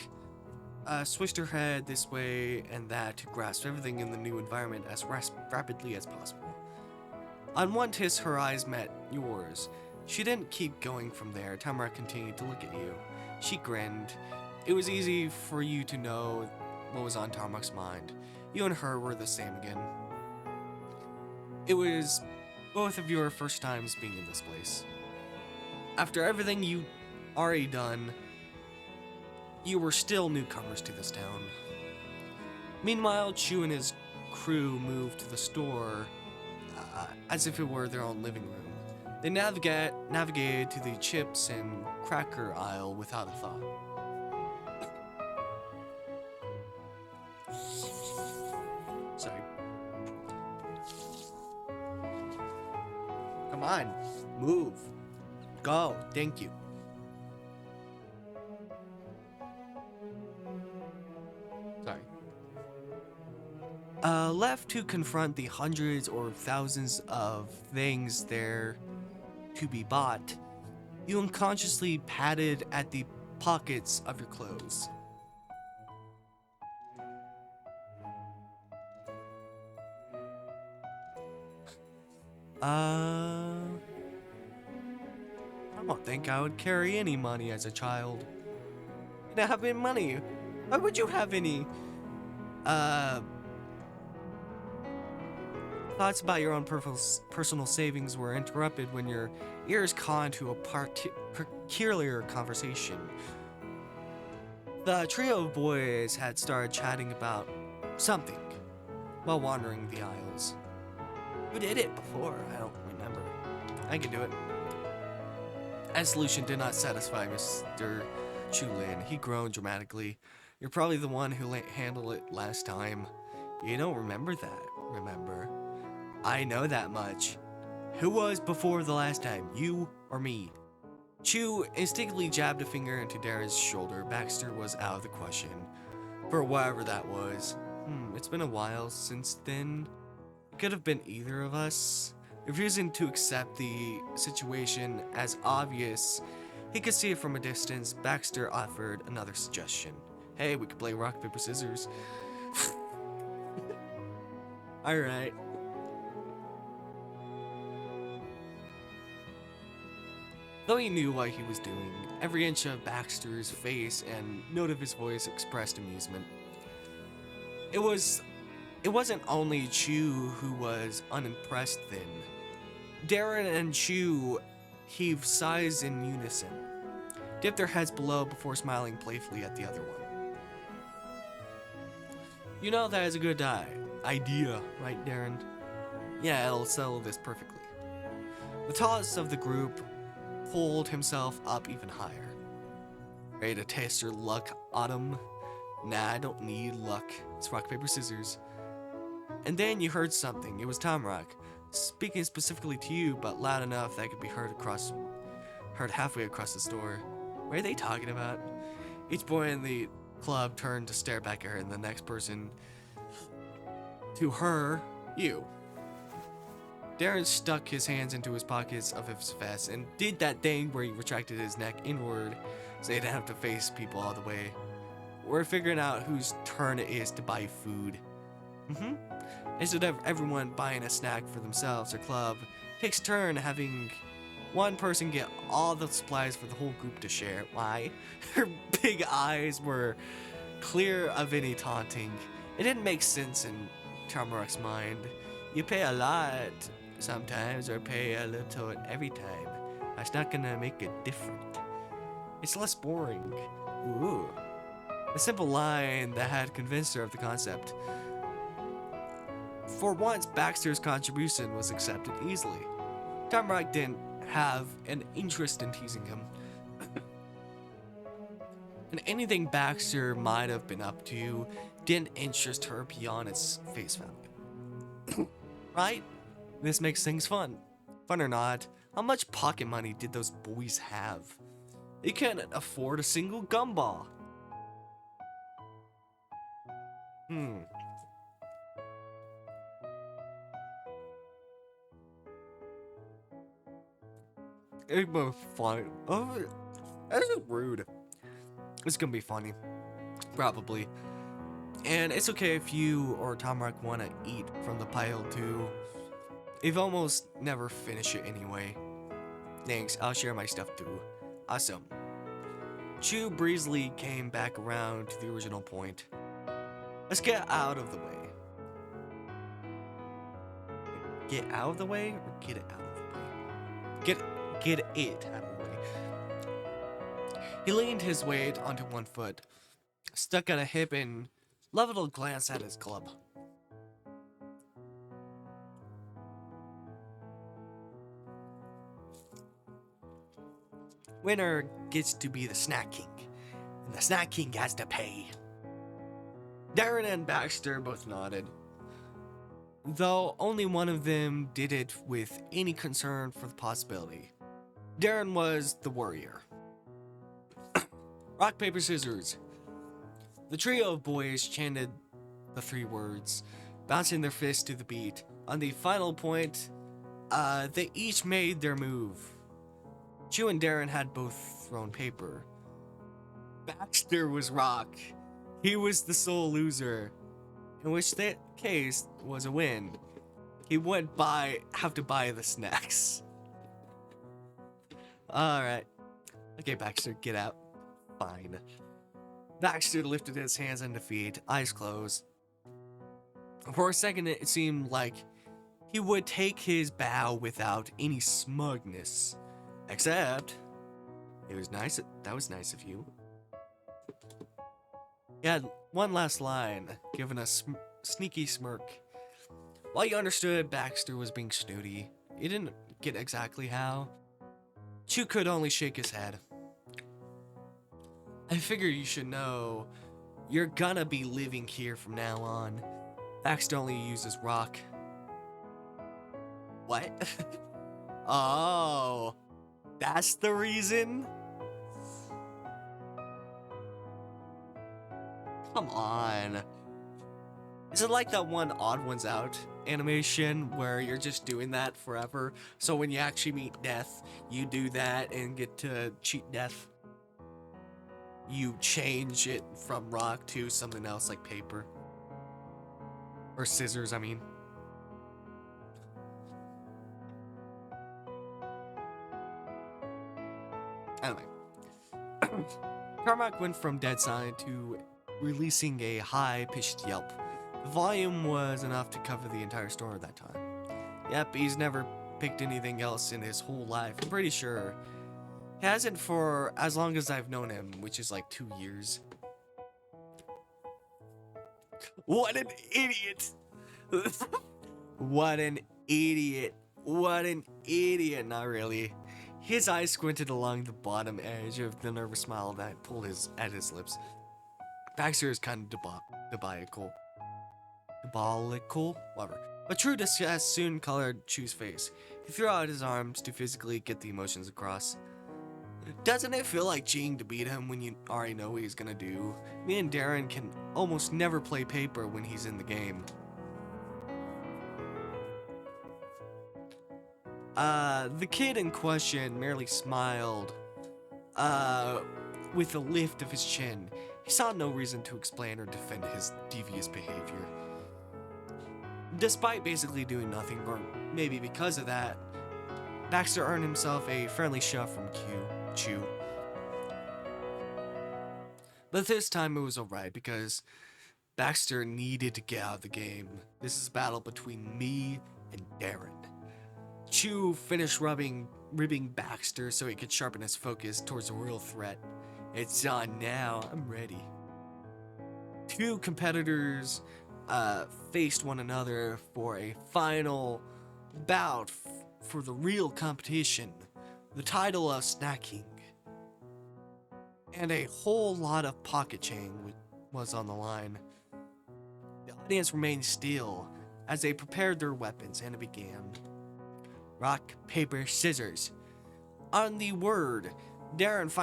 swished her head this way and that to grasp everything in the new environment as rapidly as possible. On one kiss, her eyes met yours. She didn't keep going from there. Tamarack continued to look at you. She grinned. It was easy for you to know what was on Tamarack's mind. You and her were the same again. It was both of your first times being in this place. After everything you already done, you were still newcomers to this town. Meanwhile, Chu and his crew moved to the store as if it were their own living room. They navigated to the chips and cracker aisle without a thought. Sorry. Come on, move. Go, thank you. Sorry. Left to confront the hundreds or thousands of things there to be bought, you unconsciously patted at the pockets of your clothes. I don't think I would carry any money as a child. You didn't have any money. Why would you have any, thoughts about your own personal savings were interrupted when your ears caught into a peculiar conversation. The trio of boys had started chatting about something while wandering the aisles. Who did it before? I don't remember. I can do it. That solution did not satisfy Mr. Chulin. He groaned dramatically. You're probably the one who handled it last time. You don't remember that, remember? I know that much. Who was before the last time, you or me? Chu instinctively jabbed a finger into Darren's shoulder. Baxter was out of the question. For whatever that was. It's been a while since then. It could have been either of us. Refusing to accept the situation as obvious, he could see it from a distance. Baxter offered another suggestion. Hey, we could play rock, paper, scissors. Alright. Though he knew what he was doing, every inch of Baxter's face and note of his voice expressed amusement. It wasn't only Chu who was unimpressed then. Darren and Chu heaved sighs in unison, dipped their heads below before smiling playfully at the other one. You know that is a good idea, right, Darren? Yeah, it'll settle this perfectly. The tallest of the group pulled himself up even higher. Ready to test your luck, Autumn? Nah, I don't need luck. It's rock, paper, scissors. And then you heard something. It was Tamarack, speaking specifically to you, but loud enough that it could be heard halfway across the store. What are they talking about? Each boy in the club turned to stare back at her, and the next person to her, you. Darren stuck his hands into his pockets of his vest and did that thing where he retracted his neck inward so he didn't have to face people all the way. We're figuring out whose turn it is to buy food. Instead of everyone buying a snack for themselves, our club takes turn having one person get all the supplies for the whole group to share. Why? Her big eyes were clear of any taunting. It didn't make sense in Tamarack's mind. You pay a lot sometimes or pay a little every time. That's not gonna make it different. It's less boring. Ooh. A simple line that had convinced her of the concept. For once, Baxter's contribution was accepted easily. Tamarack didn't have an interest in teasing him. And anything Baxter might have been up to didn't interest her beyond its face value. Right? This makes things fun. Fun or not, how much pocket money did those boys have? They couldn't afford a single gumball. It's gonna be funny. Oh, that's just rude. It's gonna be funny. Probably. And it's okay if you or Tamarack want to eat from the pile too. You've almost never finish it anyway. Thanks, I'll share my stuff too. Awesome. Chu breezily came back around to the original point. Let's get out of the way. Get out of the way or get it out of the way? Get it out of the way. He leaned his weight onto one foot, stuck at a hip, and leveled a glance at his club. Winner gets to be the Snack King, and the Snack King has to pay. Darren and Baxter both nodded, though only one of them did it with any concern for the possibility. Darren was the worrier. Rock, paper, scissors. The trio of boys chanted the three words, bouncing their fists to the beat. On the final point, they each made their move. Chu and Darren had both thrown paper. Baxter was rock. He was the sole loser, in which that case was a win. He wouldn't have to buy the snacks. Alright. Okay, Baxter, get out. Fine. Baxter lifted his hands in defeat, eyes closed. For a second, it seemed like he would take his bow without any smugness. Except, it was nice. That was nice of you. He had one last line, given a sneaky smirk. While you understood Baxter was being snooty, you didn't get exactly how. Chu could only shake his head. I figure you should know you're gonna be living here from now on. Baxter only uses rock. What? Oh, that's the reason? Come on. Is it like that one Odd Ones Out animation where you're just doing that forever? So when you actually meet death, you do that and get to cheat death? You change it from rock to something else like paper. Or scissors, I mean. Anyway. Tamarack went from dead silent to releasing a high-pitched yelp. The volume was enough to cover the entire store at that time. Yep, he's never picked anything else in his whole life. I'm pretty sure. He hasn't for as long as I've known him, which is like 2 years. What an idiot! What an idiot. What an idiot. Not really. His eyes squinted along the bottom edge of the nervous smile that pulled at his lips. Baxter is kind of diabolical. Diabolical? Whatever. But true disgust soon colored Chu's face. He threw out his arms to physically get the emotions across. Doesn't it feel like cheating to beat him when you already know what he's gonna do? Me and Darren can almost never play paper when he's in the game. The kid in question merely smiled, with a lift of his chin. He saw no reason to explain or defend his devious behavior. Despite basically doing nothing, or maybe because of that, Baxter earned himself a friendly shove from Chu. But this time it was alright because Baxter needed to get out of the game. This is a battle between me and Darren. Chu finished ribbing Baxter so he could sharpen his focus towards a real threat. It's on now, I'm ready. Two competitors faced one another for a final bout for the real competition, the title of Snack King. And a whole lot of pocket chain was on the line. The audience remained still as they prepared their weapons, and it began. Rock, paper, scissors. On the word, Darren's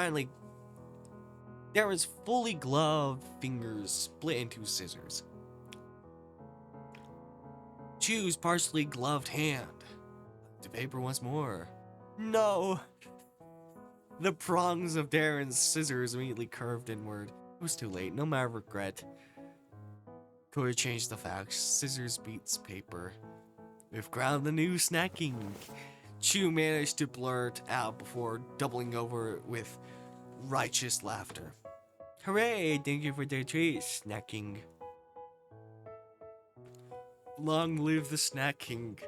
fully gloved fingers split into scissors. Chu's partially gloved hand. The paper once more. No! The prongs of Darren's scissors immediately curved inward. It was too late, no matter regret. Could have changed the facts. Scissors beats paper. We've crowned the new Snack King. Chu managed to blurt out before doubling over with righteous laughter. Hooray! Thank you for the treat, Snack King. Long live the Snack King.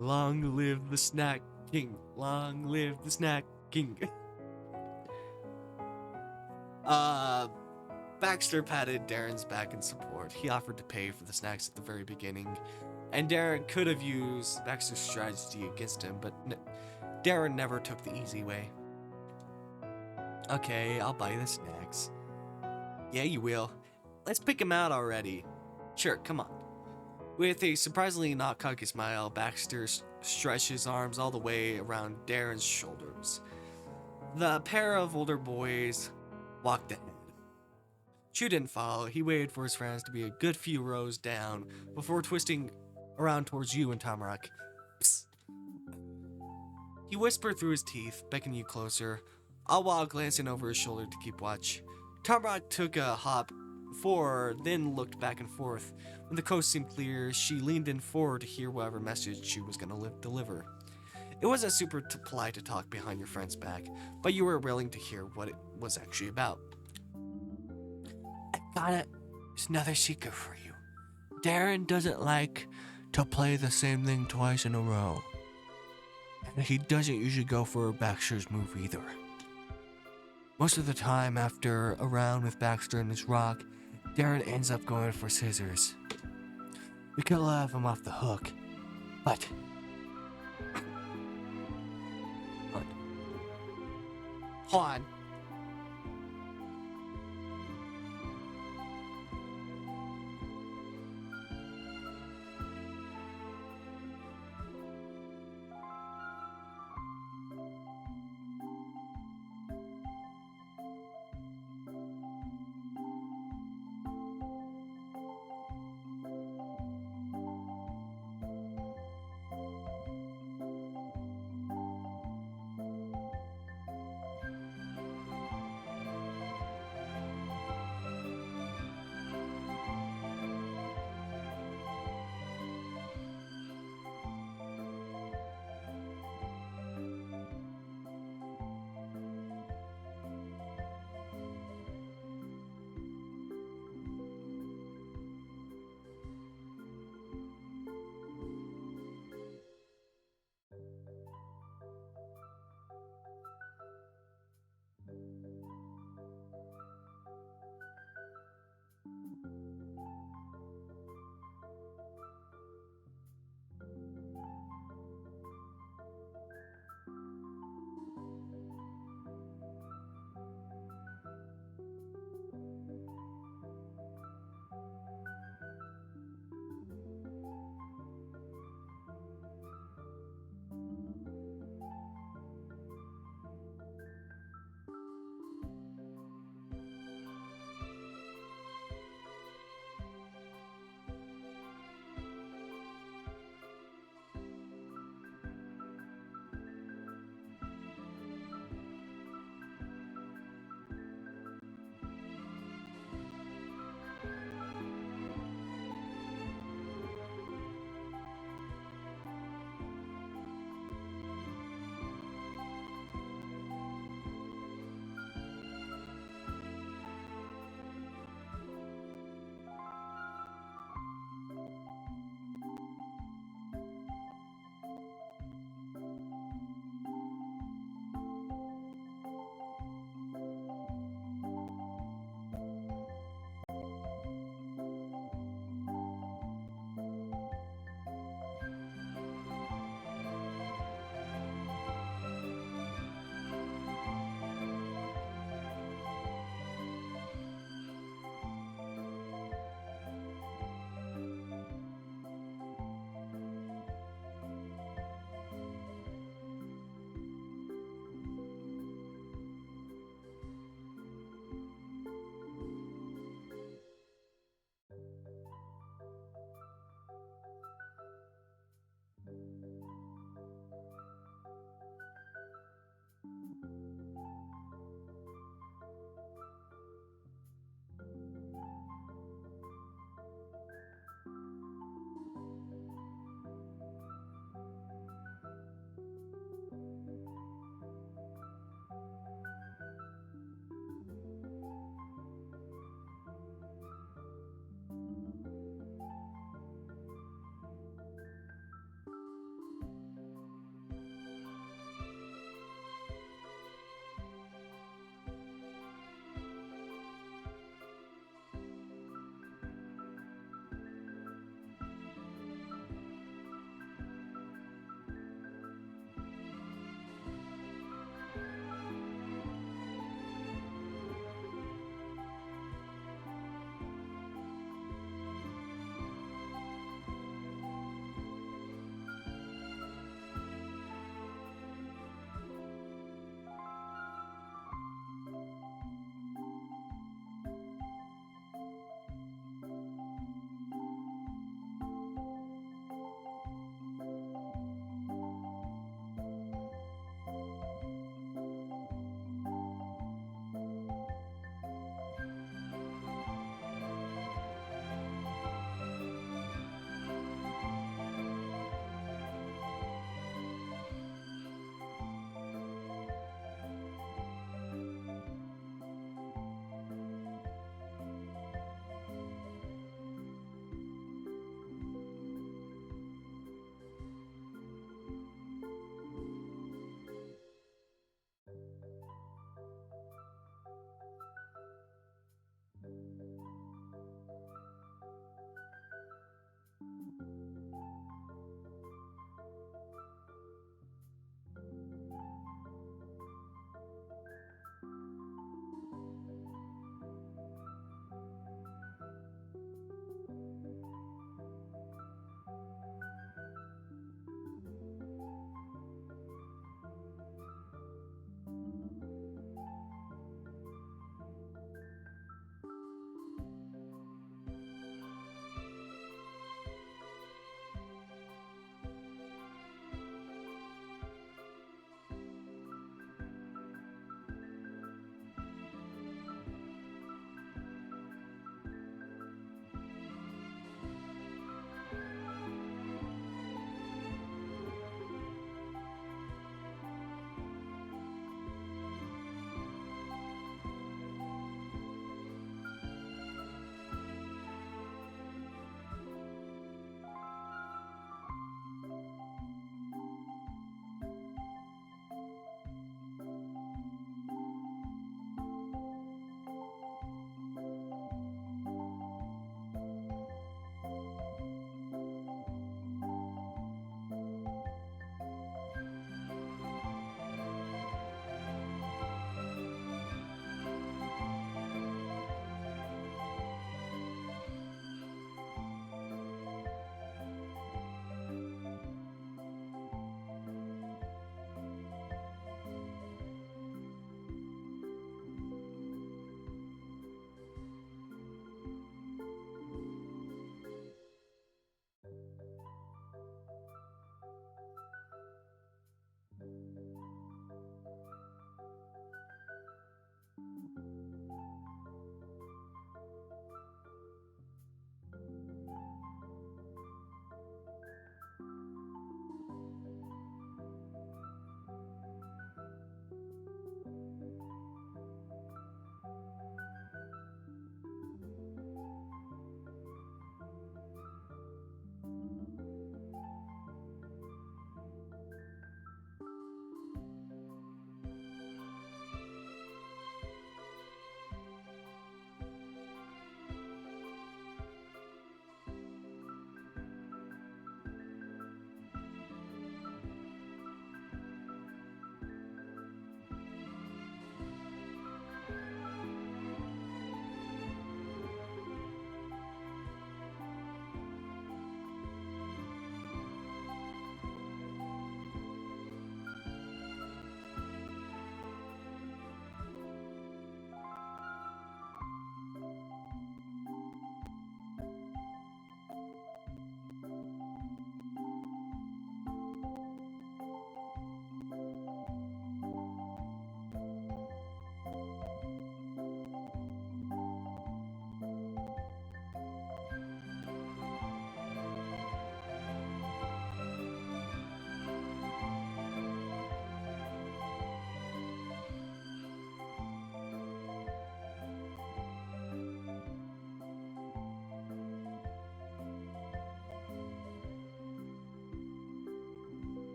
Long live the Snack King. Long live the Snack King. Baxter patted Darren's back in support. He offered to pay for the snacks at the very beginning, and Darren could have used Baxter's strategy against him, but Darren never took the easy way. Okay, I'll buy the snacks. Yeah, you will. Let's pick him out already. Sure, come on. With a surprisingly not cocky smile, Baxter stretched his arms all the way around Darren's shoulders. The pair of older boys walked ahead. Chu didn't follow. He waited for his friends to be a good few rows down before twisting around towards you and Tamarack. Psst. He whispered through his teeth, beckoning you closer, all while glancing over his shoulder to keep watch. Tamarack took a hop forward, then looked back and forth. When the coast seemed clear, she leaned in forward to hear whatever message she was going to deliver. It wasn't super polite to talk behind your friend's back, but you were willing to hear what it was actually about. I got it. It's another secret for you. Darren doesn't like to play the same thing twice in a row. And he doesn't usually go for Baxter's move either. Most of the time after a round with Baxter and his rock, Darren ends up going for scissors. We could have him off the hook, but Hold on.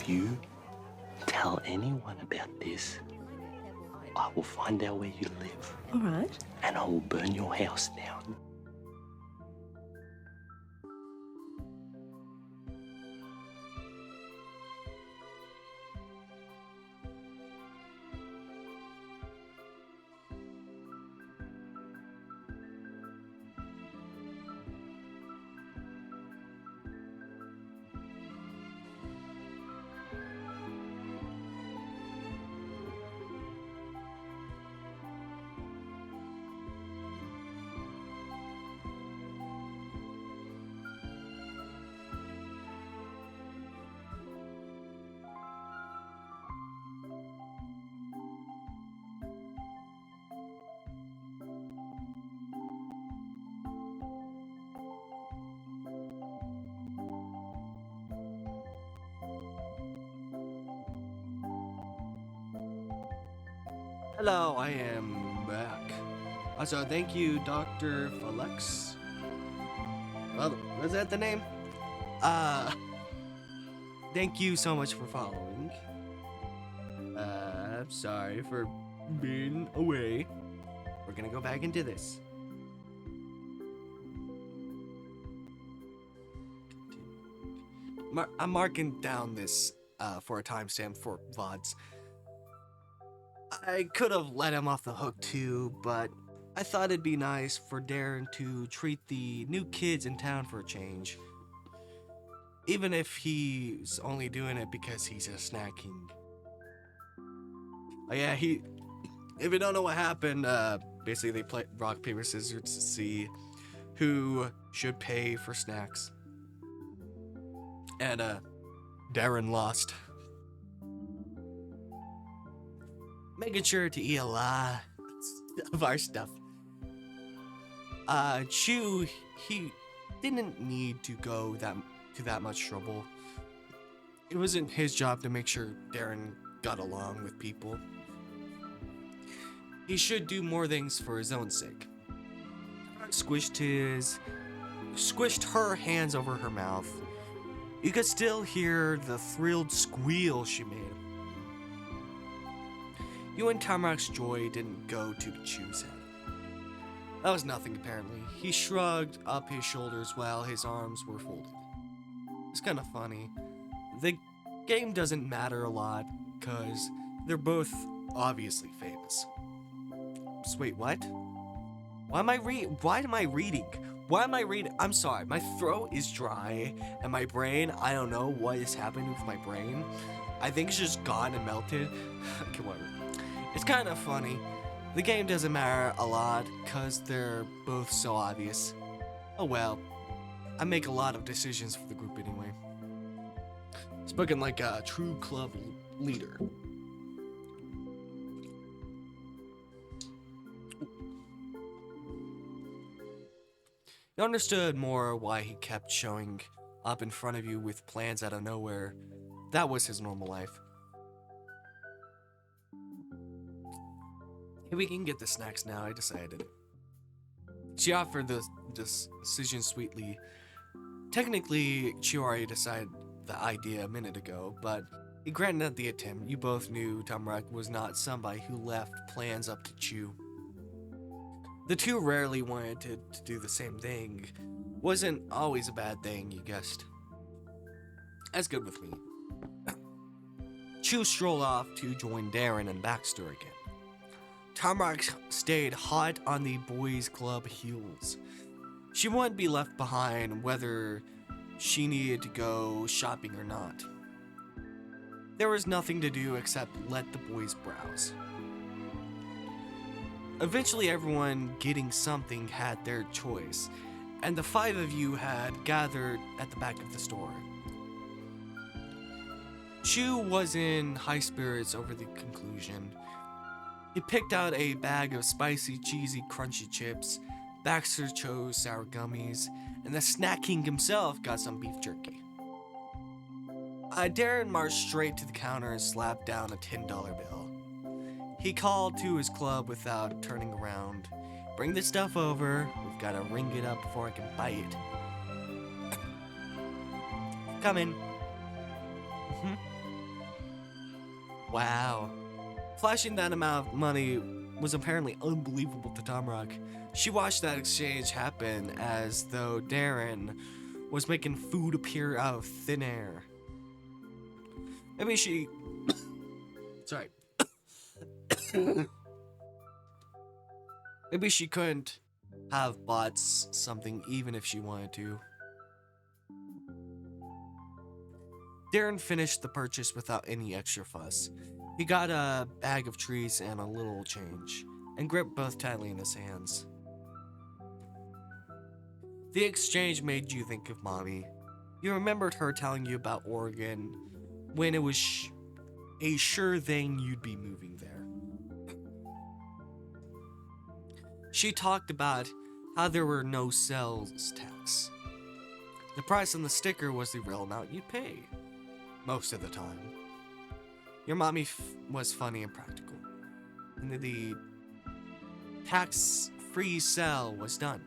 if you tell anyone about this, I will find out where you live. All right. And I will burn your house down. Hello, I am back. Also, thank you, Dr. Felix. Well, was that the name? Thank you so much for following. Sorry for being away. We're gonna go back into this. I'm marking down this for a timestamp for VODs. I could have let him off the hook too, but I thought it'd be nice for Darren to treat the new kids in town for a change. Even if he's only doing it because he's a snack king. Oh yeah, if you don't know what happened, basically they play rock, paper, scissors to see who should pay for snacks. And Darren lost. Making sure to eat a lot of our stuff. Chew, he didn't need to go to that much trouble. It wasn't his job to make sure Darren got along with people. He should do more things for his own sake. Squished her hands over her mouth. You could still hear the thrilled squeal she made. You and Tamarack's joy didn't go to Chew's head. That was nothing, apparently. He shrugged up his shoulders while his arms were folded. It's kind of funny. The game doesn't matter a lot, because they're both obviously famous. Just wait, what? Why am I reading? I'm sorry, my throat is dry, and my brain, I don't know what is happening with my brain. I think it's just gone and melted. Okay, whatever. It's kind of funny. The game doesn't matter a lot, because they're both so obvious. Oh well. I make a lot of decisions for the group anyway. Spoken like a true club leader. You understood more why he kept showing up in front of you with plans out of nowhere. That was his normal life. Hey, we can get the snacks now, I decided. She offered this decision sweetly. Technically, she already decided the idea a minute ago, but he granted the attempt. You both knew Tamarack was not somebody who left plans up to Chew. The two rarely wanted to do the same thing. Wasn't always a bad thing, you guessed. That's good with me. Chew strolled off to join Darren and Baxter again. Tamarack stayed hot on the boys' club heels. She wouldn't be left behind whether she needed to go shopping or not. There was nothing to do except let the boys browse. Eventually everyone getting something had their choice, and the five of you had gathered at the back of the store. Chew was in high spirits over the conclusion. He picked out a bag of spicy, cheesy, crunchy chips. Baxter chose sour gummies, and the snack king himself got some beef jerky. Darren marched straight to the counter and slapped down a $10 bill. He called to his club without turning around. Bring this stuff over. We've got to ring it up before I can buy it. Come in. Wow. Flashing that amount of money was apparently unbelievable to Tamarack. She watched that exchange happen as though Darren was making food appear out of thin air. Maybe she... Sorry. Maybe she couldn't have bought something even if she wanted to. Darren finished the purchase without any extra fuss. He got a bag of treats and a little change, and gripped both tightly in his hands. The exchange made you think of Mommy. You remembered her telling you about Oregon when it was a sure thing you'd be moving there. She talked about how there were no sales tax. The price on the sticker was the real amount you'd pay, most of the time. Your mommy was funny and practical, and the tax-free sale was done.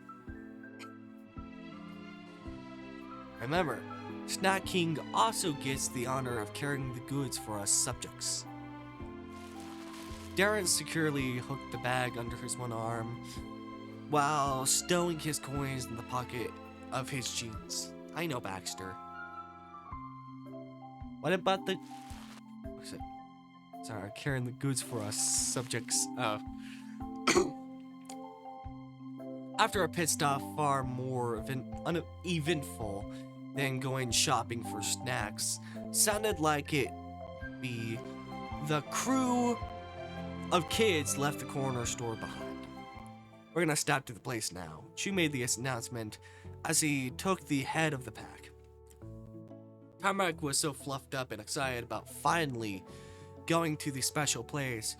Remember, Snack King also gets the honor of carrying the goods for us subjects. Darren securely hooked the bag under his one arm while stowing his coins in the pocket of his jeans. I know, Baxter. What about the... Sorry, carrying the goods for us subjects. Oh. After a pit stop far more uneventful than going shopping for snacks, sounded like it be the crew of kids left the corner store behind. We're gonna stop to the place now. Chu made the announcement as he took the head of the pack. Tamarack was so fluffed up and excited about finally going to the special place,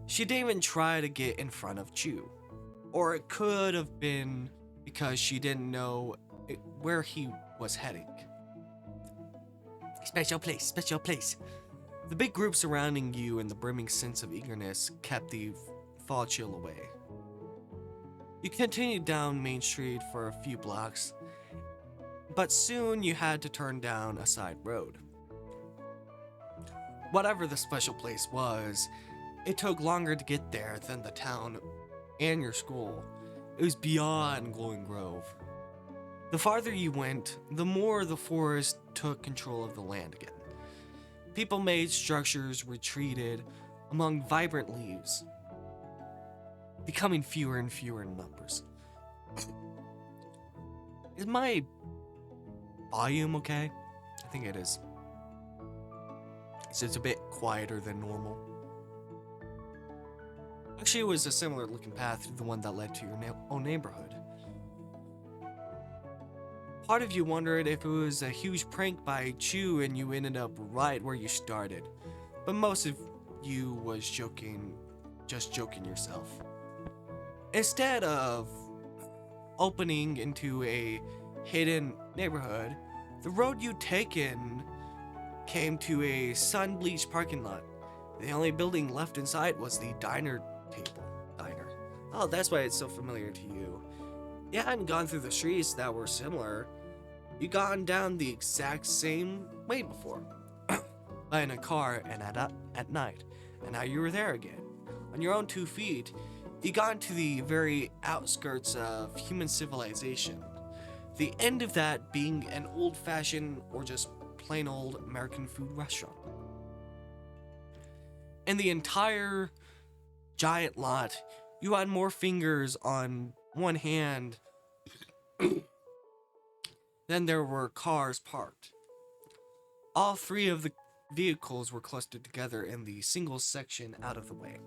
she didn't even try to get in front of Chu. Or it could have been because she didn't know where he was heading. Special place, special place. The big group surrounding you and the brimming sense of eagerness kept the fall chill away. You continued down Main Street for a few blocks, but soon you had to turn down a side road. Whatever the special place was, it took longer to get there than the town and your school. It was beyond Glowing Grove. The farther you went, the more the forest took control of the land again. People-made structures retreated among vibrant leaves, becoming fewer and fewer in numbers. Is my volume okay? I think it is. So it's a bit quieter than normal. Actually, it was a similar looking path to the one that led to your own neighborhood. Part of you wondered if it was a huge prank by Chu and you ended up right where you started, but most of you was just joking yourself. Instead of opening into a hidden neighborhood, the road you'd taken came to a sun-bleached parking lot. The only building left inside was the diner. Oh, that's why it's so familiar to you. You hadn't gone through the streets that were similar. You'd gone down the exact same way before. But in a car and at night. And now you were there again. On your own 2 feet, you got into the very outskirts of human civilization. The end of that being an old-fashioned or just plain old American food restaurant. In the entire giant lot, you had more fingers on one hand than there were cars parked. All 3 of the vehicles were clustered together in the single section out of the way.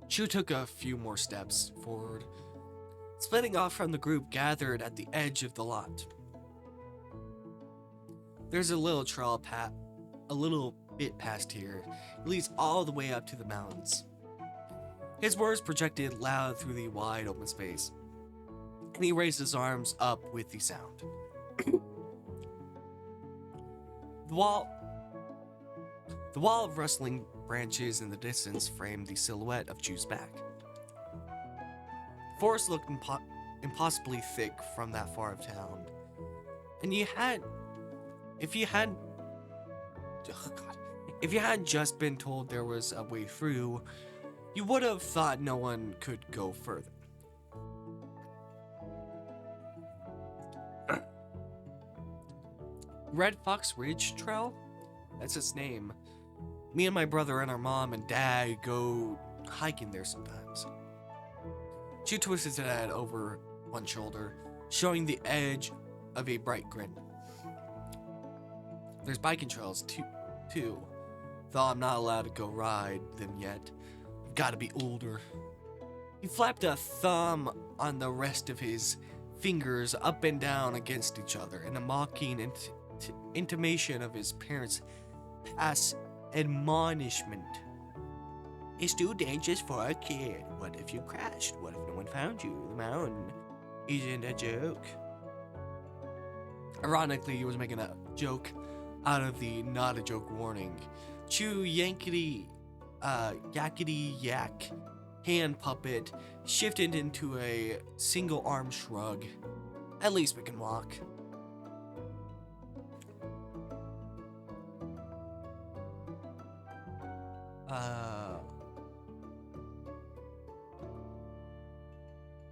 Chu took a few more steps forward, splitting off from the group gathered at the edge of the lot. There's a little trail path, a little bit past here. It leads all the way up to the mountains. His words projected loud through the wide open space, and he raised his arms up with the sound. The wall of rustling branches in the distance framed the silhouette of Chu's back. The forest looked impossibly thick from that far of town, And if you had, oh God, if you had just been told there was a way through, you would have thought no one could go further. Red Fox Ridge Trail? That's its name. Me and my brother and our mom and dad go hiking there sometimes. She twists his head over one shoulder, showing the edge of a bright grin. There's biking trails too, though I'm not allowed to go ride them yet. I've gotta be older. He flapped a thumb on the rest of his fingers up and down against each other in a mocking intimation of his parents' past admonishment. It's too dangerous for a kid. What if you crashed? What if no one found you? The mountain isn't a joke. Ironically, he was making a joke out of the not a joke warning. Chew yankety yakety yak hand puppet shifted into a single arm shrug. At least we can walk.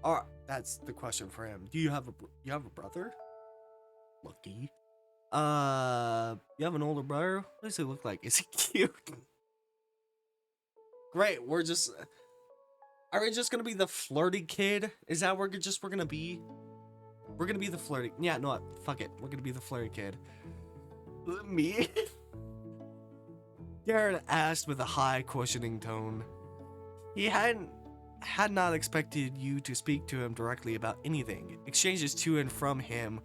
Alright, that's the question for him. Do you have a brother? Lucky. You have an older brother? What does he look like? Is he cute? Great, are we just gonna be the flirty kid? Is that what we're gonna be? We're gonna be the flirty, yeah, no, fuck it. We're gonna be the flirty kid. Me? Darren asked with a high questioning tone. He had not expected you to speak to him directly about anything. Exchanges to and from him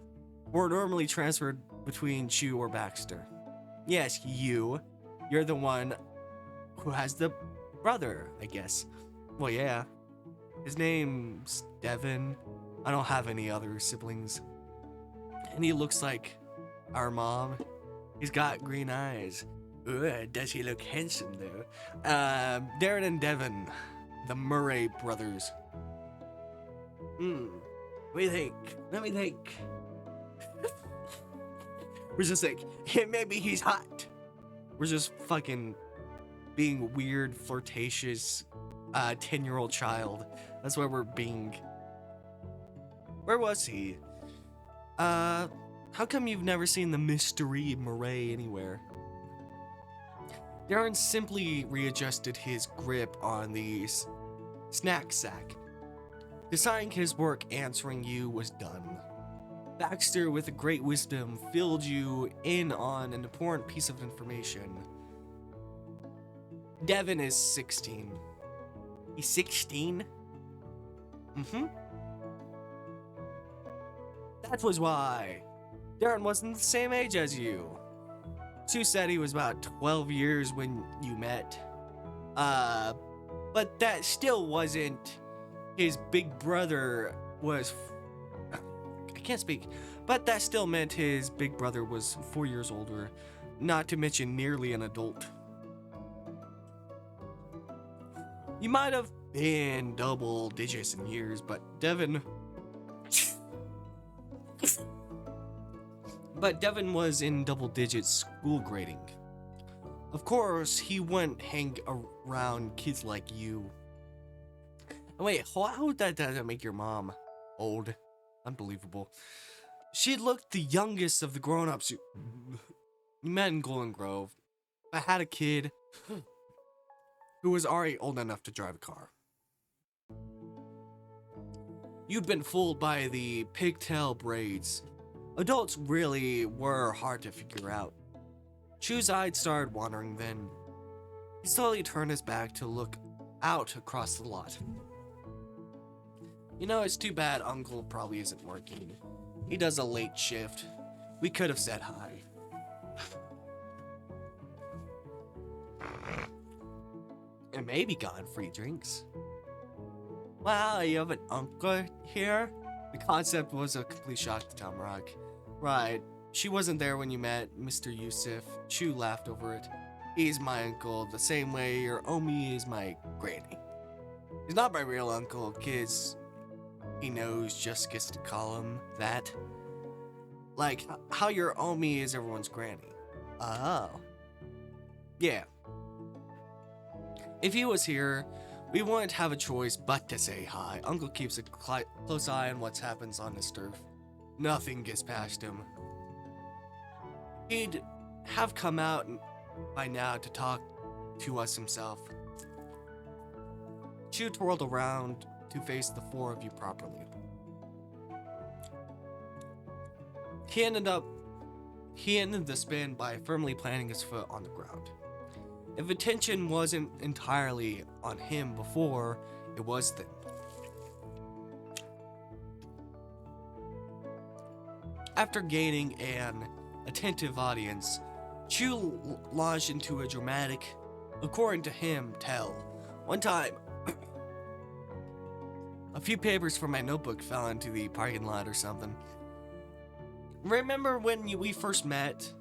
were normally transferred between Chu or Baxter. Yes, you're the one who has the brother, I guess. Well, yeah. His name's Devin. I don't have any other siblings. And he looks like our mom. He's got green eyes. Ooh, does he look handsome, though? Darren and Devin, the Murray brothers. What do you think? Let me think. We're just like, hey, maybe he's hot. We're just fucking being weird, flirtatious, 10-year-old child. That's what we're being. Where was he? How come you've never seen the mystery Murray anywhere? Darren simply readjusted his grip on the snack sack, deciding his work answering you was done. Baxter, with a great wisdom, filled you in on an important piece of information. Devin is 16. He's 16? That was why. Darren wasn't the same age as you. Sue said he was about 12 years when you met. But that still wasn't his big brother was... I can't speak. But that still meant his big brother was 4 years older, not to mention nearly an adult. You might have been double digits in years, but Devin was in double digits school grading. Of course, he wouldn't hang around kids like you. Wait, how that doesn't make your mom old? Unbelievable. She looked the youngest of the grown-ups you met in Golden Grove. I had a kid who was already old enough to drive a car. You'd been fooled by the pigtail braids. Adults really were hard to figure out. Chu's eyes started wandering then. He slowly turned his back to look out across the lot. You know, it's too bad Uncle probably isn't working. He does a late shift. We could have said hi. And maybe gotten free drinks. Wow, you have an uncle here? The concept was a complete shock to Tamarack. Right, she wasn't there when you met Mr. Yusuf. Chu laughed over it. He's my uncle, the same way your Omi is my granny. He's not my real uncle, kids. He knows just gets to call him that. Like how your Omi is everyone's granny. Oh. Yeah. If he was here, we wouldn't have a choice but to say hi. Uncle keeps a close eye on what happens on his turf. Nothing gets past him. He'd have come out by now to talk to us himself. Chu twirled around to face the four of you properly. He ended the spin by firmly planting his foot on the ground. If attention wasn't entirely on him before, it was then. After gaining an attentive audience, Chu launched into a dramatic, according to him, tell. One time, a few papers from my notebook fell into the parking lot or something. Remember when we first met,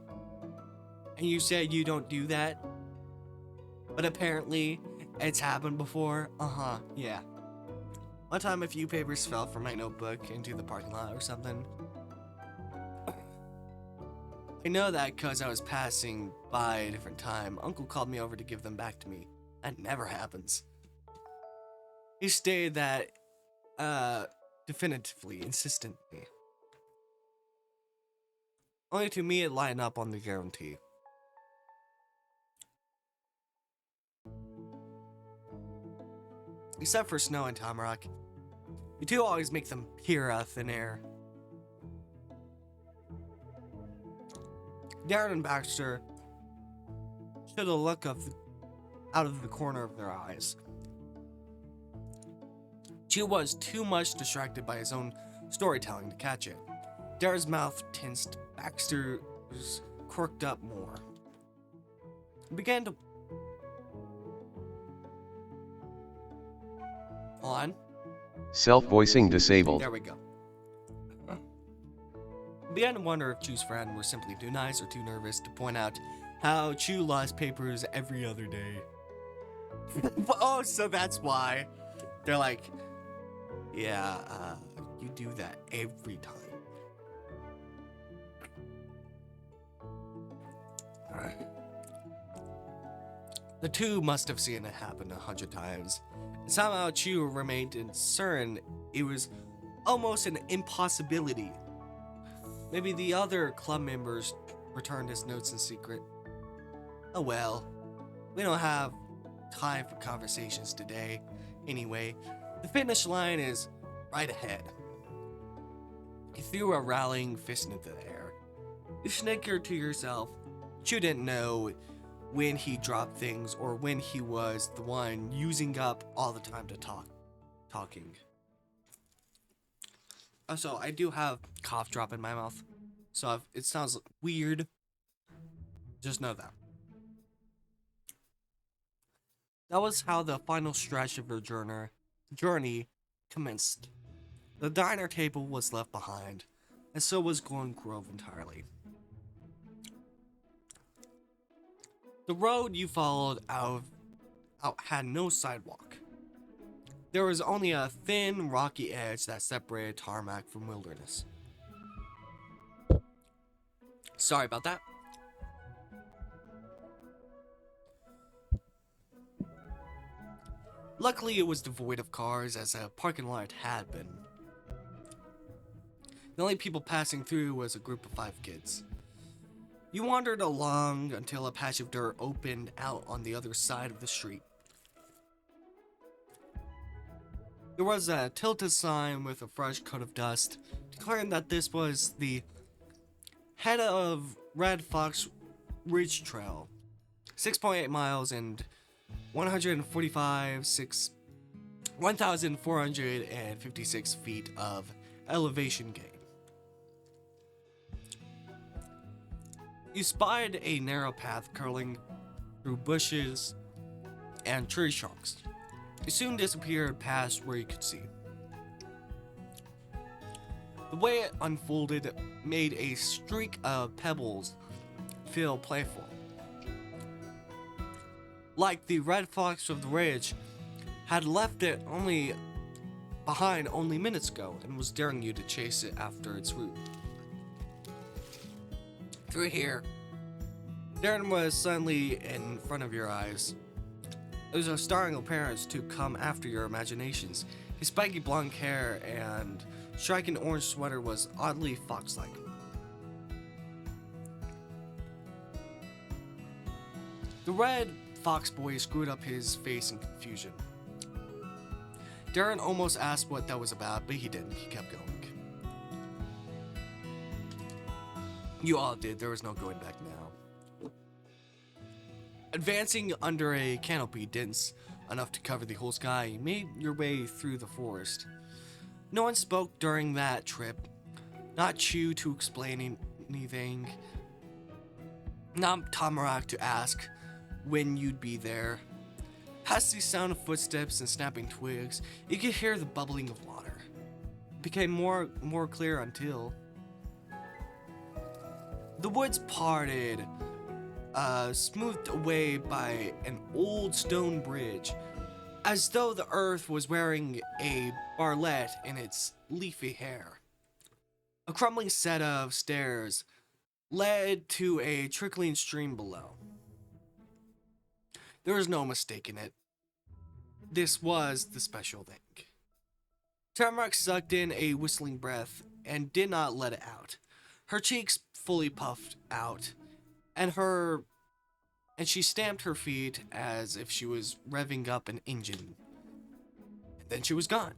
and you said you don't do that? But apparently, it's happened before? Yeah. One time a few papers fell from my notebook into the parking lot or something. I know that because I was passing by a different time. Uncle called me over to give them back to me. That never happens. He stated that, definitively, insistently. Only to me it lined up on the guarantee. Except for Snow and Tamarack. You two always make them peer out of thin air. Darren and Baxter showed a look out of the corner of their eyes. Chu was too much distracted by his own storytelling to catch it. Darren's mouth tensed, Baxter's quirked up more. He began to... On. Self-voicing disabled. There we go. Began to wonder if Chu's friends were simply too nice or too nervous to point out how Chu lost papers every other day. Oh, so that's why. They're like, yeah, you do that every time. Alright. The two must have seen it happen 100 times. Somehow Chu remained certain it was almost an impossibility. Maybe the other club members returned his notes in secret. Oh well, we don't have time for conversations today. Anyway, the finish line is right ahead. He threw a rallying fist into the air. You snickered to yourself. Chu didn't know when he dropped things or when he was the one using up all the time to talking. Also, I do have cough drop in my mouth, so if it sounds weird, just know that. That was how the final stretch of their journey commenced. The diner table was left behind, and so was Golden Grove entirely. The road you followed out had no sidewalk. There was only a thin, rocky edge that separated Tamarack from wilderness. Sorry about that. Luckily, it was devoid of cars, as a parking lot had been. The only people passing through was a group of 5 kids. You wandered along until a patch of dirt opened out on the other side of the street. There was a tilted sign with a fresh coat of dust, declaring that this was the head of Red Fox Ridge Trail, 6.8 miles and 1,456 feet of elevation gain. You spied a narrow path curling through bushes and tree trunks. It soon disappeared past where you could see. The way it unfolded made a streak of pebbles feel playful. Like the red fox of the ridge had left it behind only minutes ago and was daring you to chase it after its route. Through here. Darren was suddenly in front of your eyes. It was a starring appearance to come after your imaginations. His spiky blonde hair and striking orange sweater was oddly fox-like. The red fox boy screwed up his face in confusion. Darren almost asked what that was about, but he didn't. He kept going. You all did. There was no going back now. Advancing under a canopy dense enough to cover the whole sky, you made your way through the forest. No one spoke during that trip. Not Chew to explain anything. Not Tamarack to ask when you'd be there. Past the sound of footsteps and snapping twigs, you could hear the bubbling of water. It became more clear until the woods parted, smoothed away by an old stone bridge, as though the earth was wearing a barlet in its leafy hair. A crumbling set of stairs led to a trickling stream below. There was no mistaking it. This was the special thing. Tamarack sucked in a whistling breath and did not let it out. Her cheeks fully puffed out, and she stamped her feet as if she was revving up an engine. And then she was gone.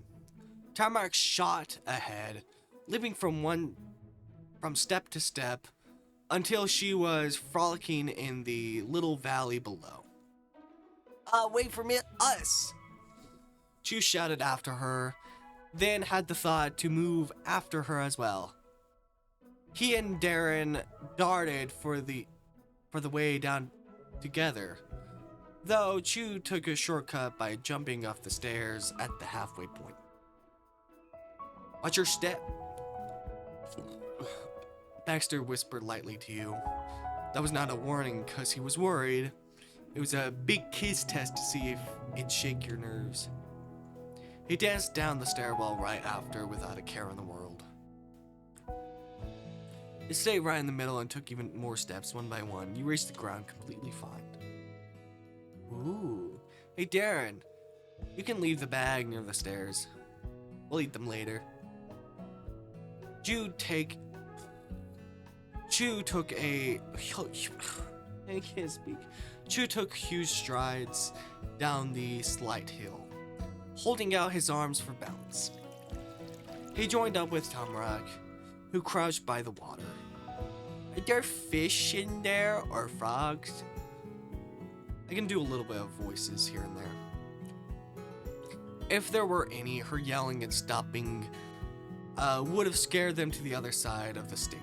Tamarack shot ahead, leaping from step to step until she was frolicking in the little valley below. Wait for me, us! Chew shouted after her, then had the thought to move after her as well. He and Darren darted for the way down together, though Chew took a shortcut by jumping off the stairs at the halfway point. Watch your step, Baxter whispered lightly to you. That was not a warning because he was worried. It was a big kiss test to see if it'd shake your nerves. He danced down the stairwell right after without a care in the world. You stayed right in the middle and took even more steps one by one. You reached the ground completely fine. Ooh. Hey Darren, you can leave the bag near the stairs. We'll eat them later. Chew took a... I can't speak. Chew took huge strides down the slight hill, holding out his arms for balance. He joined up with Tamarack, who crouched by the water. Are there fish in there or frogs? I can do a little bit of voices here and there. If there were any, her yelling and stopping would have scared them to the other side of the state.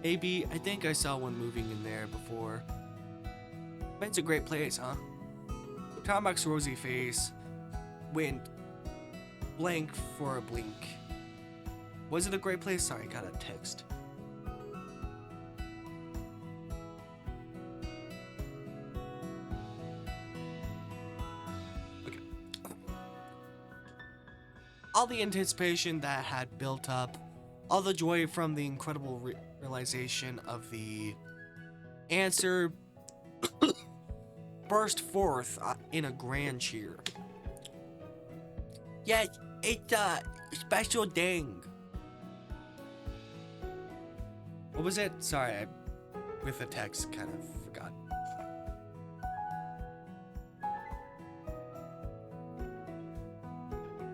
AB, I think I saw one moving in there before. But it's a great place, huh? Tamarack's rosy face went blank for a blink. Was it a great place? Sorry, I got a text. Okay. All the anticipation that had built up, all the joy from the incredible realization of the answer burst forth in a grand cheer. Yes, it's a special thing. What was it? Sorry, I, with the text, kind of forgot.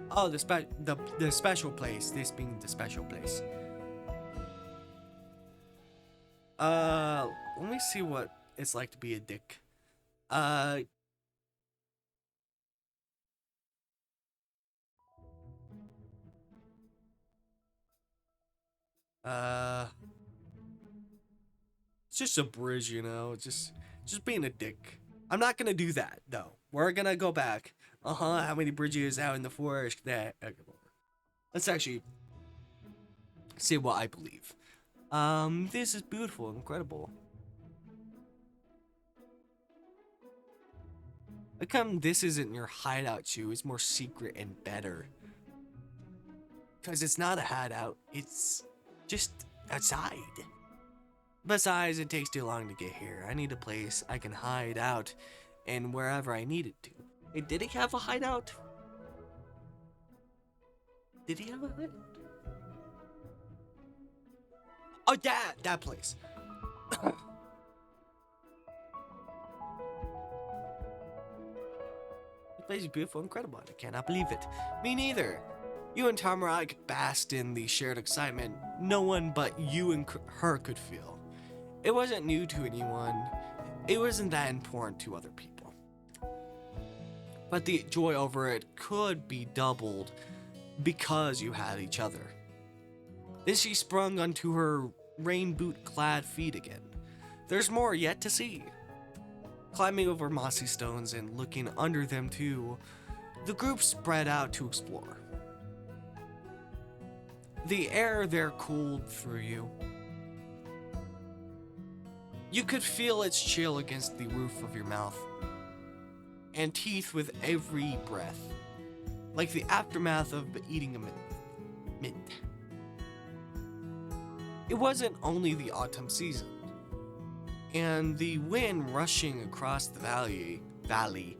Oh, the special place. This being the special place. Let me see what it's like to be a dick. It's just a bridge, you know, just being a dick. I'm not gonna do that, though. We're gonna go back. How many bridges out in the forest that... Let's actually see what I believe. This is beautiful, incredible. How come this isn't your hideout, Chew? It's more secret and better. Because it's not a hideout, it's just outside. Besides, it takes too long to get here. I need a place I can hide out and wherever I needed to. Hey, did he have a hideout? Did he have a hideout? Oh, that place. The place is beautiful, incredible. I cannot believe it. Me neither. You and Tamarack basked in the shared excitement no one but you and her could feel. It wasn't new to anyone. It wasn't that important to other people. But the joy over it could be doubled because you had each other. Then she sprung onto her rain boot-clad feet again. There's more yet to see. Climbing over mossy stones and looking under them too, the group spread out to explore. The air there cooled through you. You could feel its chill against the roof of your mouth and teeth with every breath, like the aftermath of eating a mint. It wasn't only the autumn season, and the wind rushing across the valley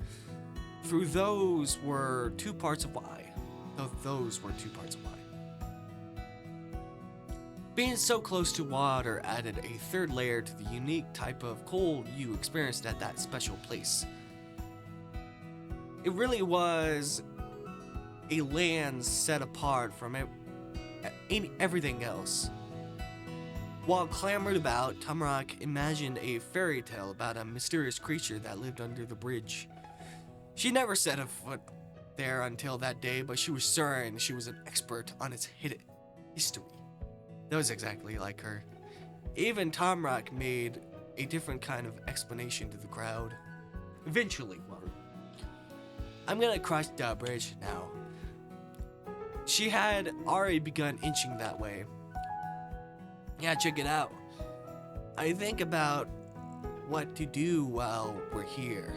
through those were two parts of why. Being so close to water added a third layer to the unique type of cold you experienced at that special place. It really was a land set apart from everything else. While clambered about, Tamarack imagined a fairy tale about a mysterious creature that lived under the bridge. She never set a foot there until that day, but she was certain she was an expert on its hidden history. That was exactly like her. Even Tamarack made a different kind of explanation to the crowd. Eventually, I'm gonna cross the bridge now. She had already begun inching that way. Yeah, check it out. I think about what to do while we're here.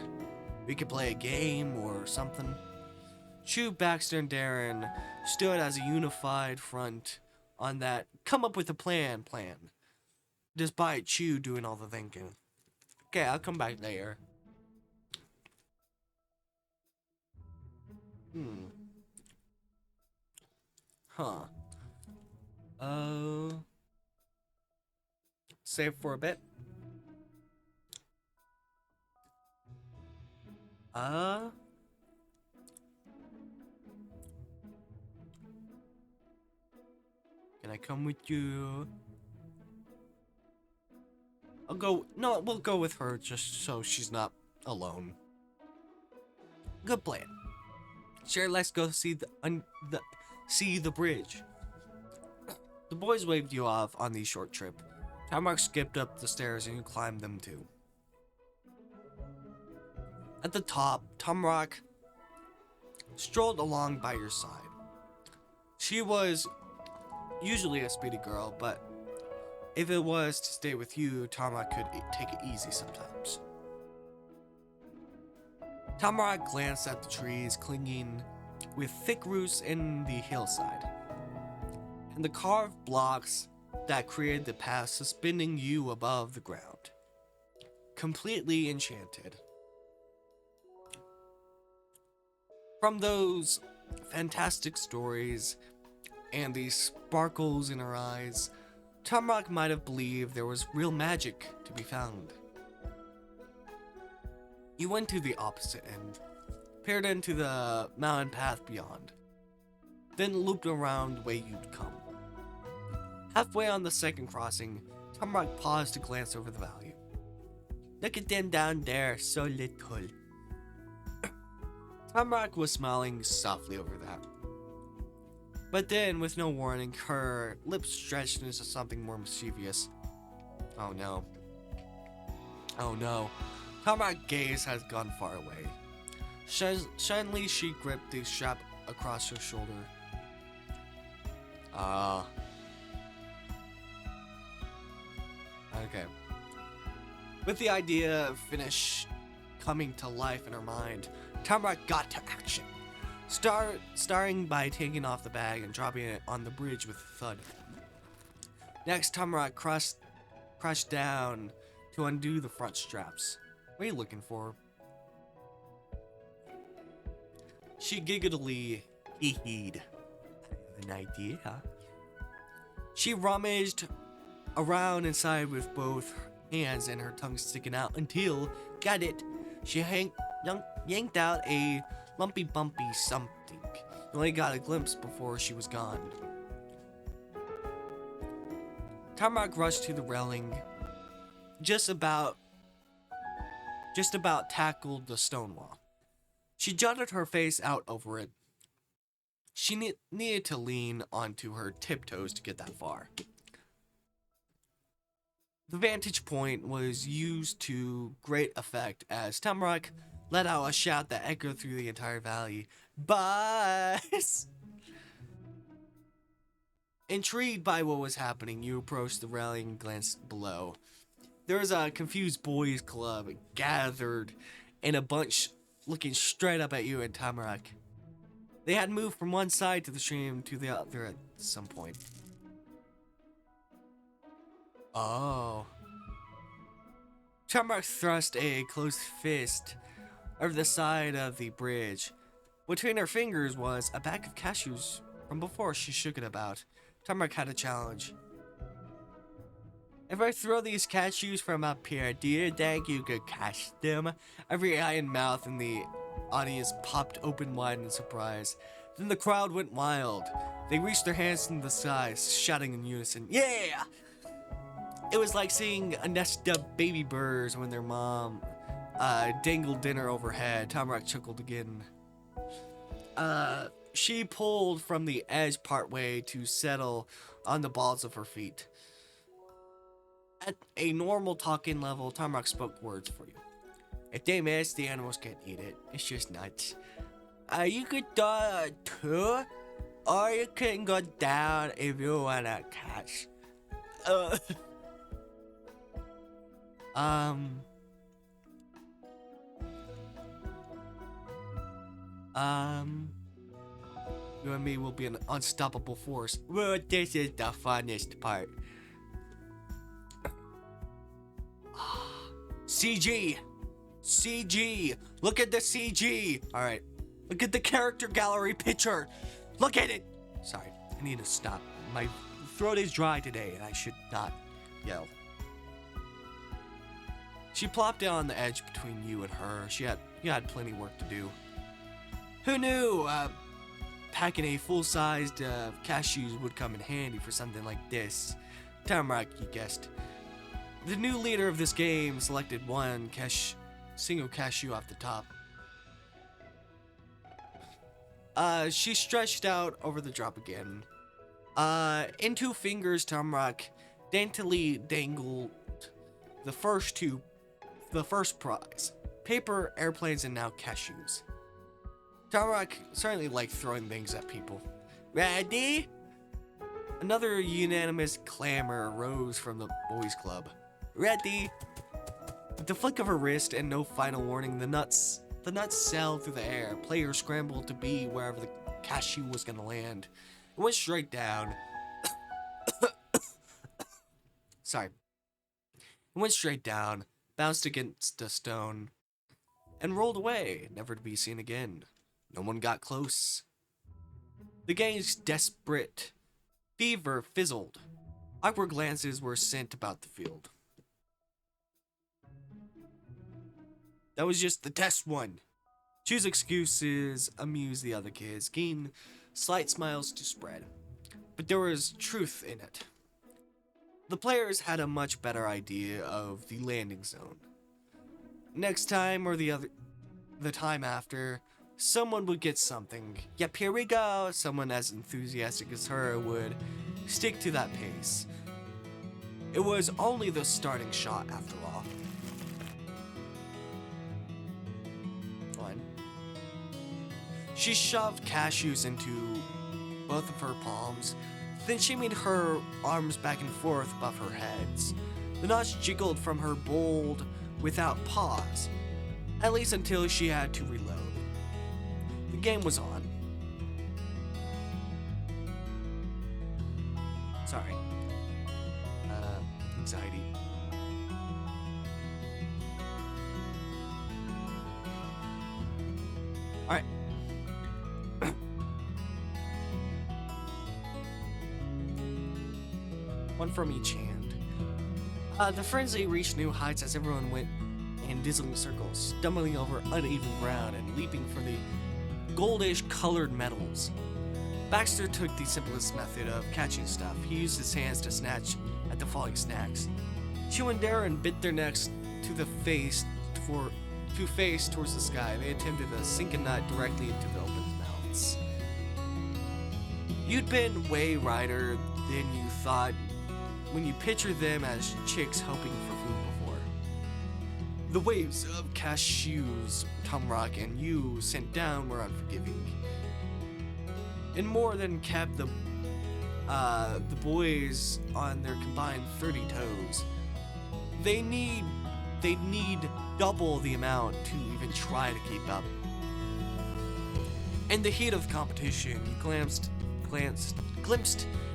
We could play a game or something. Chew, Baxter, and Darren stood as a unified front on that come up with a plan. Despite Chew doing all the thinking. Okay, I'll come back later. Huh. Save for a bit. Can I come with you? We'll go with her just so she's not alone. Good plan. Sure, let's go see the bridge. The boys waved you off on the short trip. Tamarack skipped up the stairs and you climbed them too. At the top, Tamarack strolled along by your side. She was usually a speedy girl, but if it was to stay with you, Tamarack could take it easy sometimes. Tamarack glanced at the trees clinging with thick roots in the hillside, and the carved blocks that created the path suspending you above the ground. Completely enchanted. From those fantastic stories and the sparkles in her eyes, Tamarack might have believed there was real magic to be found. You went to the opposite end, peered into the mountain path beyond, then looped around the way you'd come. Halfway on the second crossing, Tamarack paused to glance over the valley. Look at them down there, so little. Tamarack was smiling softly over that. But then, with no warning, her lips stretched into something more mischievous. Oh no. Oh no. Tamarack's gaze has gone far away. Suddenly, she gripped the strap across her shoulder. Okay. With the idea of finish coming to life in her mind, Tamarack got to action. Starting by taking off the bag and dropping it on the bridge with a thud. Next, Tamarack crouched down to undo the front straps. What are you looking for? She giggledly hee-heed. I have an idea. She rummaged around inside with both hands and her tongue sticking out until, got it, she yanked out a lumpy bumpy something. You only got a glimpse before she was gone. Tamarack rushed to the railing, just about tackled the stone wall. She jutted her face out over it. She needed to lean onto her tiptoes to get that far. The vantage point was used to great effect as Tamarack let out a shout that echoed through the entire valley. Buzz! Intrigued by what was happening, you approached the railing and glanced below. There was a confused boys' club gathered in a bunch looking straight up at you and Tamarack. They had moved from one side to the stream to the other at some point. Oh. Tamarack thrust a closed fist over the side of the bridge. Between her fingers was a bag of cashews from before she shook it about. Tamarack had a challenge. If I throw these cashews from up here, do you think you could catch them? Every eye and mouth in the audience popped open wide in surprise. Then the crowd went wild. They reached their hands in the sky, shouting in unison, "Yeah!" It was like seeing a nest of baby birds when their mom dangled dinner overhead. Tamarack chuckled again. She pulled from the edge partway to settle on the balls of her feet. At a normal talking level, Tamarack spoke words for you. If they miss, the animals can't eat it. It's just nuts. You could throw it too, or you can go down if you wanna catch. You and me will be an unstoppable force. Well, this is the funnest part. CG! Look at the CG! Alright. Look at the character gallery picture! Look at it! Sorry, I need to stop. My throat is dry today and I should not yell. She plopped down on the edge between you and her. You had plenty work to do. Who knew packing a full-sized cashews would come in handy for something like this? Tamarack, you guessed. The new leader of this game selected one single cashew off the top. She stretched out over the drop again. In two fingers, Tamarack daintily dangled the first prize. Paper, airplanes, and now cashews. Tamarack certainly liked throwing things at people. Ready? Another unanimous clamor arose from the boys' club. Ready? With the flick of her wrist and no final warning, the nuts sailed through the air. Players scrambled to be wherever the cashew was gonna land. It went straight down. Sorry. It went straight down, bounced against a stone, and rolled away, never to be seen again. No one got close. The gang's desperate fever fizzled. Awkward glances were sent about the field. That was just the test one. Choose excuses, amuse the other kids, gain slight smiles to spread. But there was truth in it. The players had a much better idea of the landing zone. Next time or the time after, someone would get something. Yep, here we go. Someone as enthusiastic as her would stick to that pace. It was only the starting shot after all. One. She shoved cashews into both of her palms. Then she moved her arms back and forth above her heads. The nuts jiggled from her bowl without pause, at least until she had to reload. The game was on. Sorry. one from each hand. The frenzy reached new heights as everyone went in dizzying circles, stumbling over uneven ground and leaping for the goldish colored metals. Baxter took the simplest method of catching stuff. He used his hands to snatch at the falling snacks. Chew and Darren bit their necks to face towards the sky. They attempted to sink a nut directly into the open mouths. You'd been way righter than you thought when you pictured them as chicks hoping for food before. The waves of cashews, Tamarack, and you sent down were unforgiving, and more than kept the boys on their combined 30 toes. They'd need double the amount to even try to keep up. In the heat of competition, you glimpsed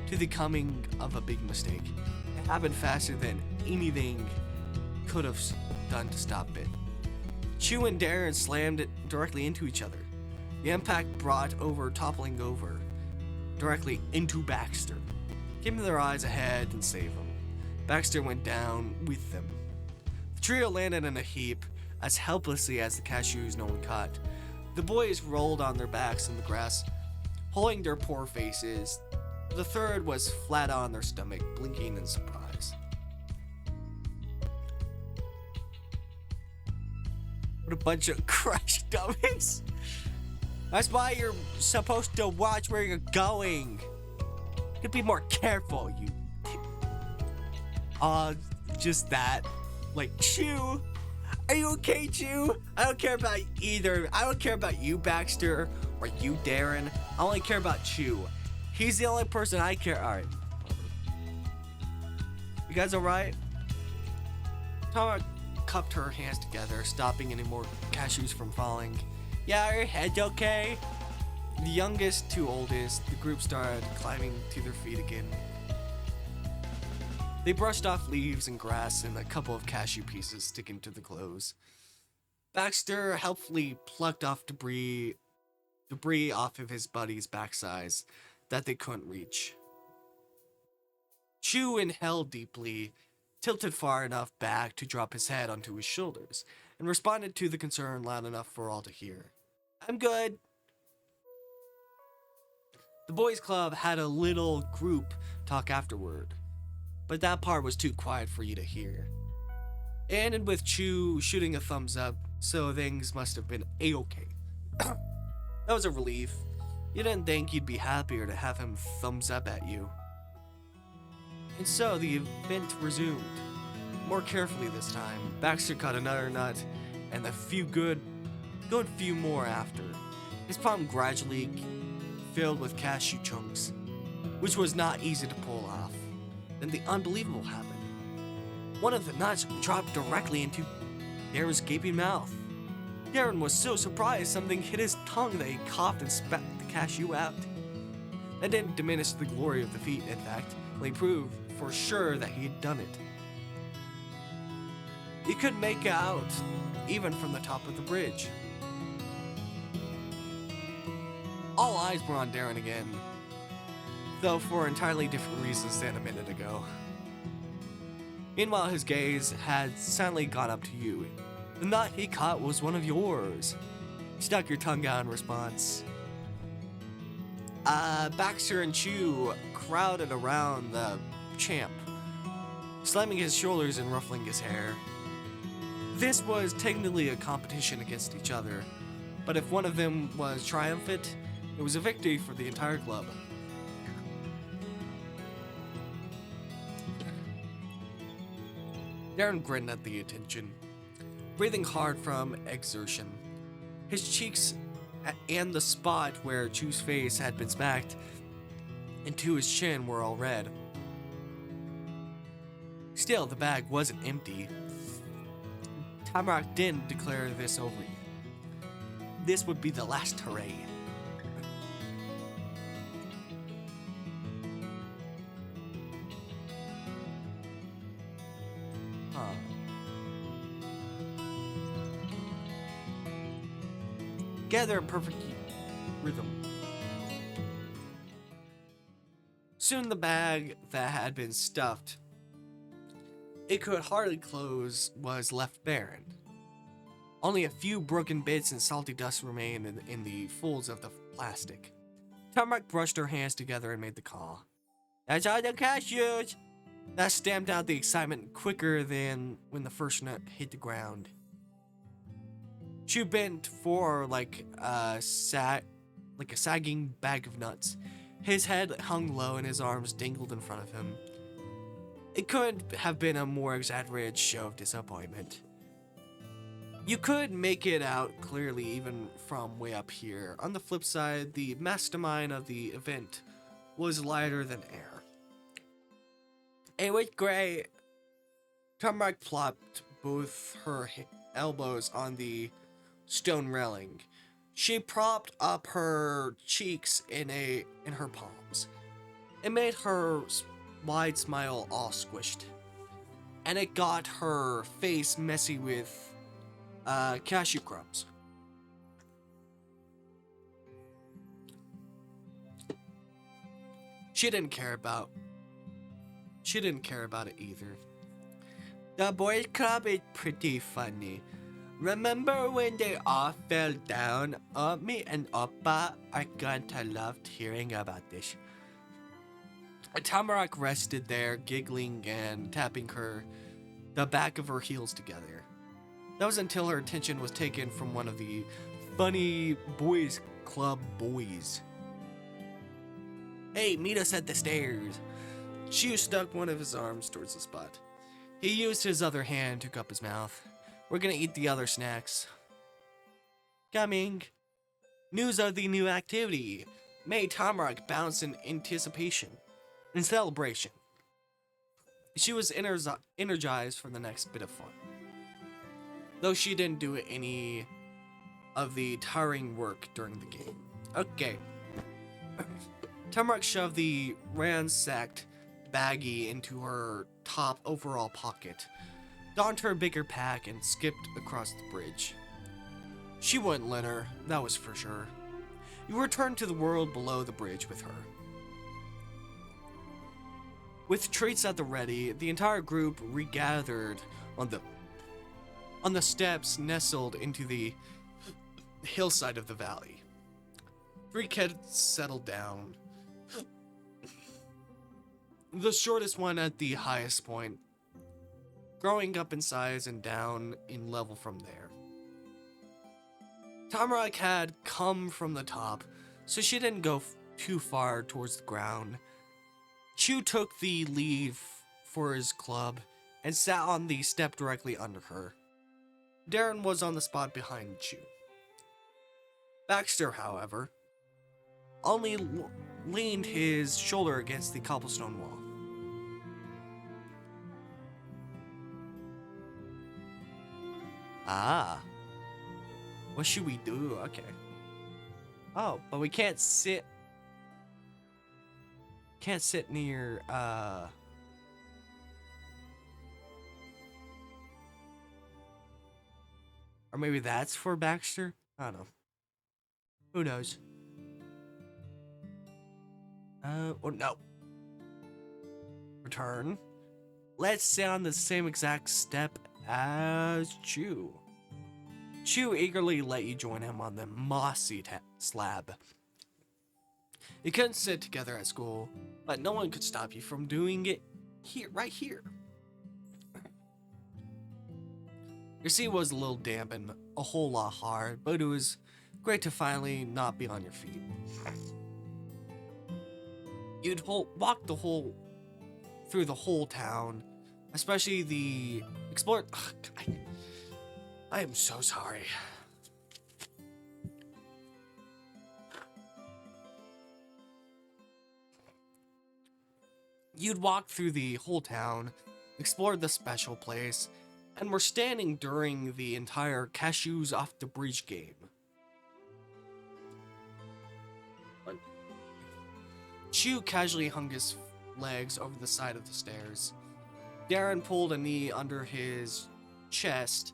to the coming of a big mistake. It happened faster than anything could have done to stop it. Chew and Darren slammed it directly into each other. The impact brought toppling over directly into Baxter, keeping their eyes ahead and save him. Baxter went down with them. The trio landed in a heap as helplessly as the cashews no one caught. The boys rolled on their backs in the grass, holding their poor faces. The third was flat on their stomach, blinking in surprise. What a bunch of crushed dummies. That's why you're supposed to watch where you're going. You could be more careful, you... just that. Like, Chew. Are you okay, Chew? I don't care about either. I don't care about you, Baxter, or you, Darren. I only care about Chew. He's the only person I care. Alright. You guys alright? Tara cupped her hands together, stopping any more cashews from falling. Yeah, are your heads okay? The youngest to oldest, the group started climbing to their feet again. They brushed off leaves and grass and a couple of cashew pieces sticking to the clothes. Baxter helpfully plucked off debris off of his buddy's backsides that they couldn't reach. Chew inhaled deeply, tilted far enough back to drop his head onto his shoulders, and responded to the concern loud enough for all to hear. I'm good. The boys' club had a little group talk afterward, but that part was too quiet for you to hear. It ended with Chew shooting a thumbs up, so things must have been a-okay. That was a relief. You didn't think you'd be happier to have him thumbs up at you. And so the event resumed. More carefully this time, Baxter caught another nut, and a few more after. His palm gradually filled with cashew chunks, which was not easy to pull off. Then the unbelievable happened. One of the nuts dropped directly into Darren's gaping mouth. Darren was so surprised something hit his tongue that he coughed and spat the cashew out. That didn't diminish the glory of the feat, in fact, only proved for sure that he had done it. He couldn't make out, even from the top of the bridge. All eyes were on Darren again, though for entirely different reasons than a minute ago. Meanwhile, his gaze had suddenly gone up to you. The nut he caught was one of yours. You stuck your tongue out in response. Baxter and Chew crowded around the champ, slamming his shoulders and ruffling his hair. This was technically a competition against each other, but if one of them was triumphant, it was a victory for the entire club. Darren grinned at the attention, breathing hard from exertion. His cheeks and the spot where Chew's face had been smacked into his chin were all red. Still, the bag wasn't empty. Tamarack didn't declare this over yet. This would be the last hooray. Together in perfect rhythm. Soon the bag that had been stuffed it could hardly close was left barren. Only a few broken bits and salty dust remained in the folds of the plastic. Tamarack brushed her hands together and made the call. That's all the cashews! That stamped out the excitement quicker than when the first nut hit the ground. She bent forward like a sagging bag of nuts. His head hung low and his arms dangled in front of him. It couldn't have been a more exaggerated show of disappointment. You could make it out clearly even from way up here. On the flip side, the mastermind of the event was lighter than air. It was great. Tamarack plopped both her elbows on the stone railing. She propped up her cheeks in her palms. It made her wide smile all squished, and it got her face messy with cashew crumbs. She didn't care about it either. The boys' club is pretty funny. Remember when they all fell down? Me and Oppa are going to love hearing about this. Tamarack rested there, giggling and tapping the back of her heels together. That was until her attention was taken from one of the funny boys' club boys. Hey, meet us at the stairs. Chu stuck one of his arms towards the spot. He used his other hand to cup his mouth. We're gonna eat the other snacks. Coming. News of the new activity made Tamarack bounce in anticipation and celebration. She was energized for the next bit of fun, though she didn't do any of the tiring work during the game. Okay. Tamarack shoved the ransacked baggie into her top overall pocket, donned her bigger pack, and skipped across the bridge. She wouldn't let her, that was for sure. You returned to the world below the bridge with her. With treats at the ready, the entire group regathered on the steps nestled into the hillside of the valley. 3 kids settled down. The shortest one at the highest point, growing up in size and down in level from there. Tamarack had come from the top, so she didn't go too far towards the ground. Chu took the lead for his club and sat on the step directly under her. Darren was on the spot behind Chu. Baxter, however, only leaned his shoulder against the cobblestone wall. Ah. What should we do? Okay. Oh, but we can't sit. Can't sit near, or maybe that's for Baxter? I don't know. Who knows? Oh no. Return. Let's sit on the same exact step as Chu. Chu eagerly let you join him on the mossy slab. You couldn't sit together at school, but no one could stop you from doing it right here. Your seat was a little damp and a whole lot hard, but it was great to finally not be on your feet. You'd walk through the whole town, especially the explore. I am so sorry. You'd walk through the whole town, explored the special place, and were standing during the entire Cashews Off the Bridge game. Chu casually hung his legs over the side of the stairs. Darren pulled a knee under his chest,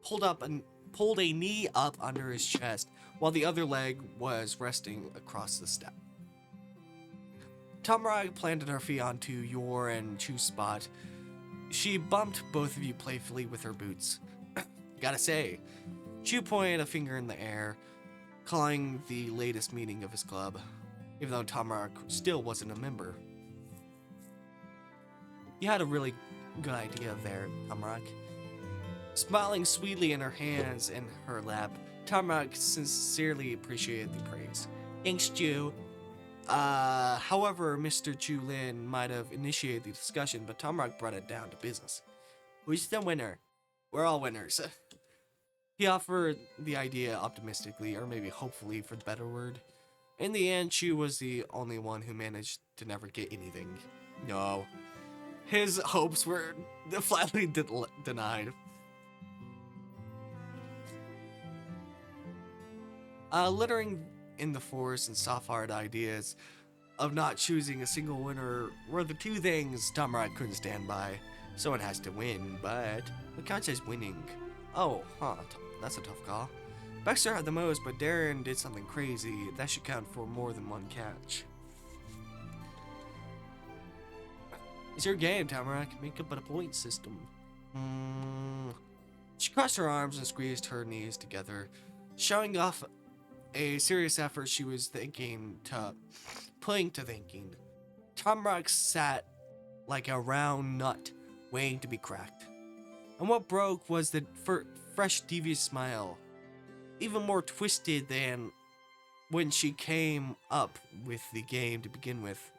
pulled a knee up under his chest, while the other leg was resting across the step. Tamarack planted her feet onto your and Chu's spot. She bumped both of you playfully with her boots. Gotta say, Chu pointed a finger in the air, calling the latest meeting of his club, even though Tamarack still wasn't a member. You had a really good idea there, Tamarack. Smiling sweetly in her hands in her lap, Tamarack sincerely appreciated the praise. Thanks, Chu. However, Mr. Chu Lin might have initiated the discussion, but Tamarack brought it down to business. Who's the winner? We're all winners. He offered the idea optimistically, or maybe hopefully for the better word. In the end, Chu was the only one who managed to never get anything. No. His hopes were flatly denied. Littering in the forest and soft-hearted ideas of not choosing a single winner were the two things Tamarack couldn't stand by. Someone has to win, but what counts as winning? Oh, that's a tough call. Baxter had the most, but Darren did something crazy. That should count for more than one catch. It's your game, Tamarack. Make up a point system. She crossed her arms and squeezed her knees together, showing off a serious effort she was putting to thinking. Tamarack sat like a round nut, waiting to be cracked. And what broke was the fresh, devious smile, even more twisted than when she came up with the game to begin with.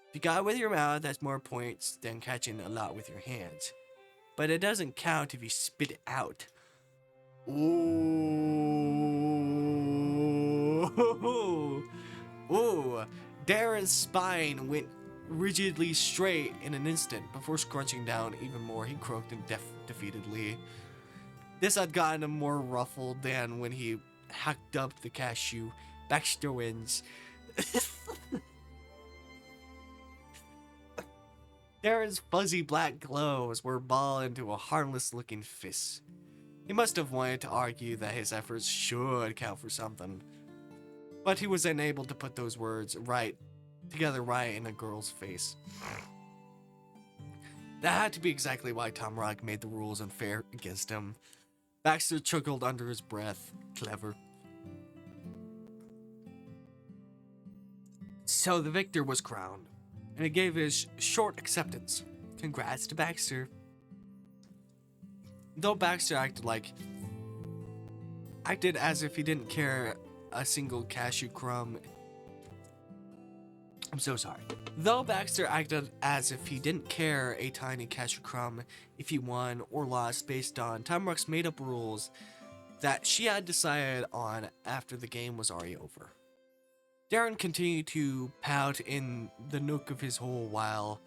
If you got it with your mouth, that's more points than catching a lot with your hands. But it doesn't count if you spit it out. Ooh. Ooh. Darren's spine went rigidly straight in an instant. Before scrunching down even more, he croaked defeatedly. This had gotten him more ruffled than when he hacked up the cashew. Baxter wins. Darren's fuzzy black gloves were balled into a harmless-looking fist. He must have wanted to argue that his efforts should count for something, but he was unable to put those words together right in a girl's face. That had to be exactly why Tamarack made the rules unfair against him. Baxter chuckled under his breath. Clever. So the victor was crowned, and he gave his short acceptance. Congrats to Baxter. Though Baxter acted as if he didn't care a single cashew crumb. I'm so sorry. Though Baxter acted as if he didn't care a tiny cashew crumb if he won or lost based on Tamarack's made-up rules that she had decided on after the game was already over. Darren continued to pout in the nook of his hole while,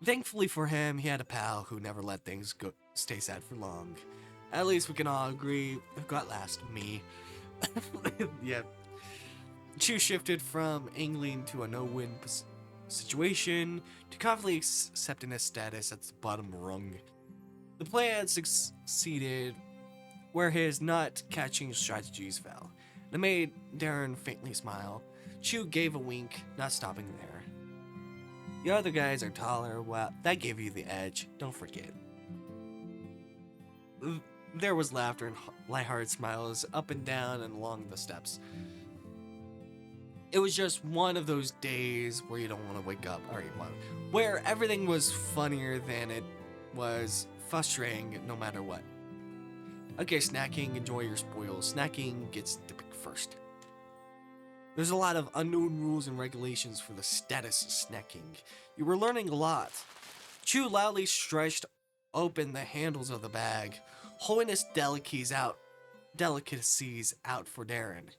thankfully for him, he had a pal who never let things stay sad for long. At least we can all agree who got last, me. Yeah. Chu shifted from angling to a no-win situation to confidently accepting his status at the bottom rung. The plan succeeded where his nut-catching strategies fell. It made Darren faintly smile. Chu gave a wink, not stopping there. The other guys are taller. Well, that gave you the edge. Don't forget. There was laughter and lighthearted smiles up and down and along the steps. It was just one of those days where you don't want to wake up, where everything was funnier than it was frustrating no matter what. Okay, snacking, enjoy your spoils. Snacking gets to pick first. There's a lot of unknown rules and regulations for the status of snacking. You were learning a lot. Chu loudly stretched open the handles of the bag, holding his delicacies out for Darren.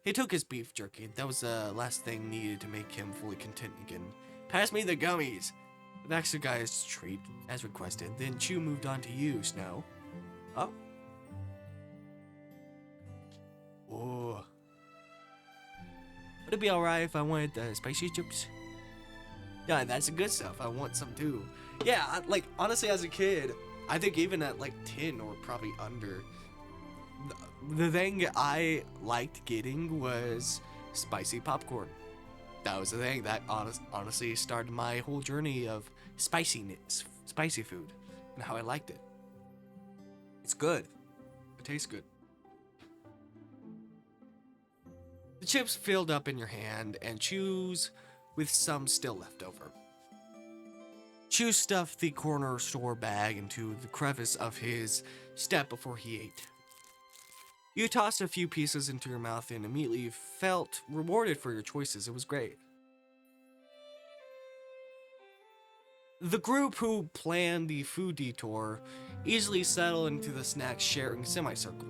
He took his beef jerky. That was the last thing needed to make him fully content again. Pass me the gummies. The Baxter got his treat, as requested. Then Chu moved on to you, Snow. Oh. Oh. Would it be alright if I wanted the spicy chips? Yeah, that's the good stuff. I want some too. Yeah, honestly, as a kid, I think even at 10 or probably under, the thing I liked getting was spicy popcorn. that was the thing that honestly started my whole journey of spicy food, and how I liked it. It's good. It tastes good. The chips filled up in your hand and chews with some still left over. Chew stuffed the corner store bag into the crevice of his step before he ate. You tossed a few pieces into your mouth and immediately felt rewarded for your choices. It was great. The group who planned the food detour easily settled into the snack sharing semicircle.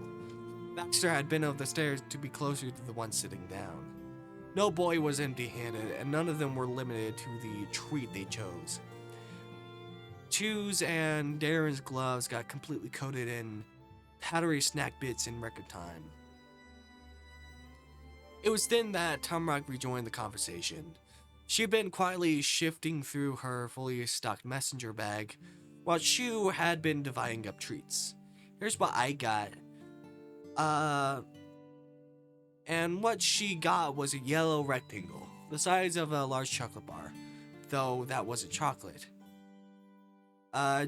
Baxter had been up the stairs to be closer to the one sitting down. No boy was empty-handed, and none of them were limited to the treat they chose. Chew's and Darren's gloves got completely coated in powdery snack bits in record time. It was then that Tamarack rejoined the conversation. She had been quietly shifting through her fully stocked messenger bag, while Chew had been dividing up treats. Here's what I got. And what she got was a yellow rectangle, the size of a large chocolate bar, though that wasn't chocolate. A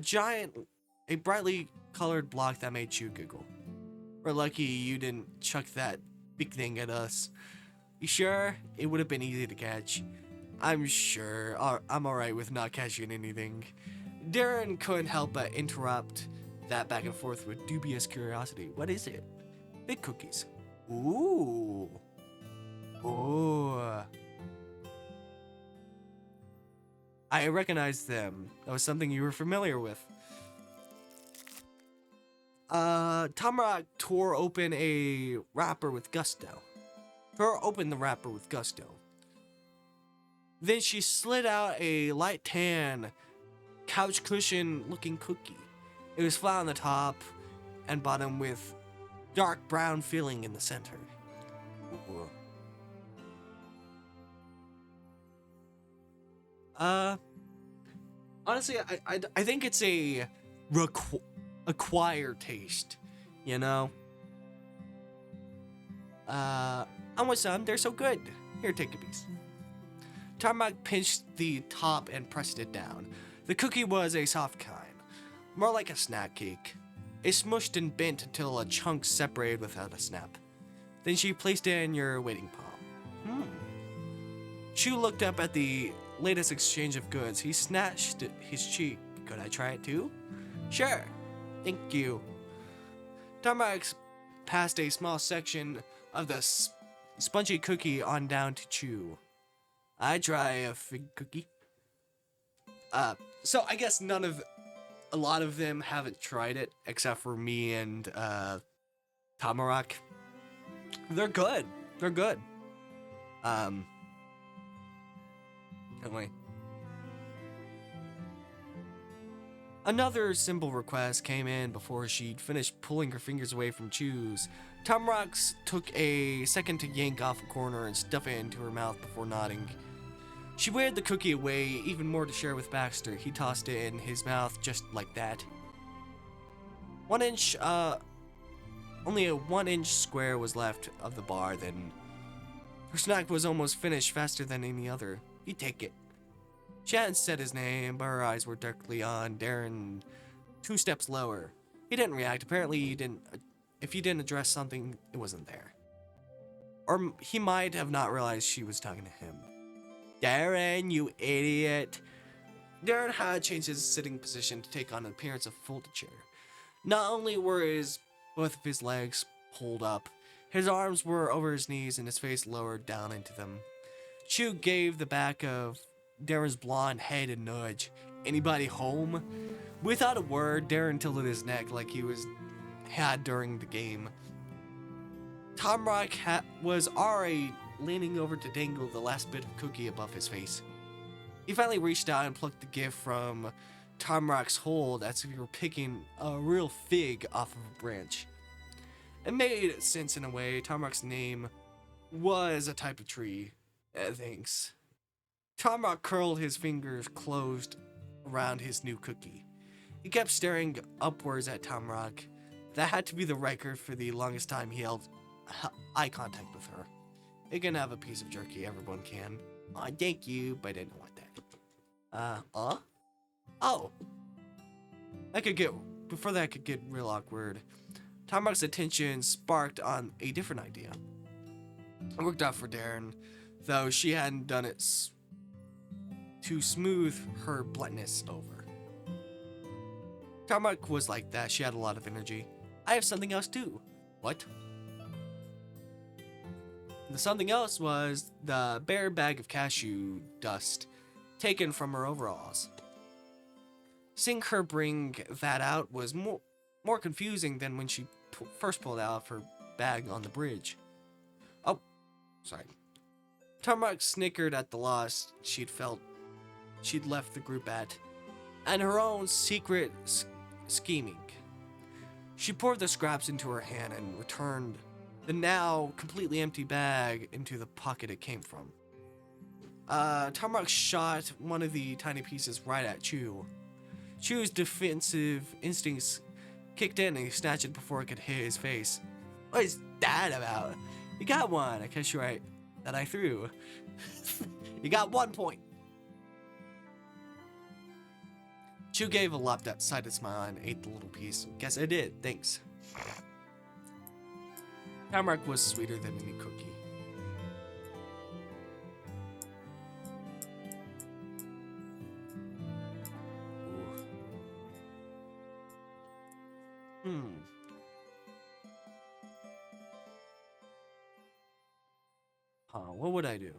brightly colored block that made Chew giggle. We're lucky you didn't chuck that big thing at us. You sure? It would have been easy to catch. I'm sure. I'm alright with not catching anything. Darren couldn't help but interrupt that back and forth with dubious curiosity. What is it? Big cookies. Ooh. Ooh. I recognized them. That was something you were familiar with. Tamarack tore open the wrapper with gusto. Then she slid out a light tan, couch cushion looking cookie. It was flat on the top and bottom with dark brown filling in the center. Ooh. Honestly, I think it's a acquired taste, you know? I want some, they're so good. Here, take a piece. Tamarack pinched the top and pressed it down. The cookie was a soft kind, more like a snack cake. It smushed and bent until a chunk separated without a snap. Then she placed it in your waiting palm. Chew looked up at the latest exchange of goods. He snatched his cheek. Could I try it too? Sure. Thank you. Tamarack passed a small section of the spongy cookie on down to Chew. I try a fig cookie. So I guess a lot of them haven't tried it, except for me and Tamarack. They're good. Anyway. Another simple request came in before she'd finished pulling her fingers away from Chew's. Tamarack took a second to yank off a corner and stuff it into her mouth before nodding. She waved the cookie away, even more to share with Baxter. He tossed it in his mouth just like that. Only a 1-inch square was left of the bar, then her snack was almost finished faster than any other. You take it. She hadn't said his name, but her eyes were directly on Darren 2 steps lower. He didn't react. Apparently, if you didn't address something, it wasn't there. Or he might have not realized she was talking to him. Darren, you idiot. Darren had changed his sitting position to take on an appearance of folded chair. Not only were both of his legs pulled up, his arms were over his knees and his face lowered down into them. Chew gave the back of Darren's blonde head a nudge. Anybody home? Without a word, Darren tilted his neck like he had during the game. Tamarack was already leaning over to dangle the last bit of cookie above his face. He finally reached out and plucked the gift from Tamarack's hold as if he were picking a real fig off of a branch. It made sense in a way. Tamarack's name was a type of tree. Thanks. Tamarack curled his fingers closed around his new cookie. He kept staring upwards at Tamarack. That had to be the record for the longest time he held eye contact with her. He can have a piece of jerky, everyone can. Oh, thank you, but I didn't want that. Oh. Before that could get real awkward. Tamarack's attention sparked on a different idea. It worked out for Darren, though she hadn't done it to smooth her bluntness over. Tamarack was like that. She had a lot of energy. I have something else too. What? The something else was the bare bag of cashew dust taken from her overalls. Seeing her bring that out was more confusing than when she first pulled out her bag on the bridge. Oh, sorry. Tamarack snickered at the loss she'd left the group at, and her own secret scheming. She poured the scraps into her hand and returned the now completely empty bag into the pocket it came from. Tamarack shot one of the tiny pieces right at Chew. Chew's defensive instincts kicked in and he snatched it before it could hit his face. What is that about? You got one. I guess you're right. That I threw. You got 1 point. Chew gave a lopsided smile and ate the little piece. Guess I did. Thanks. Tamarack was sweeter than any cookie. What would I do?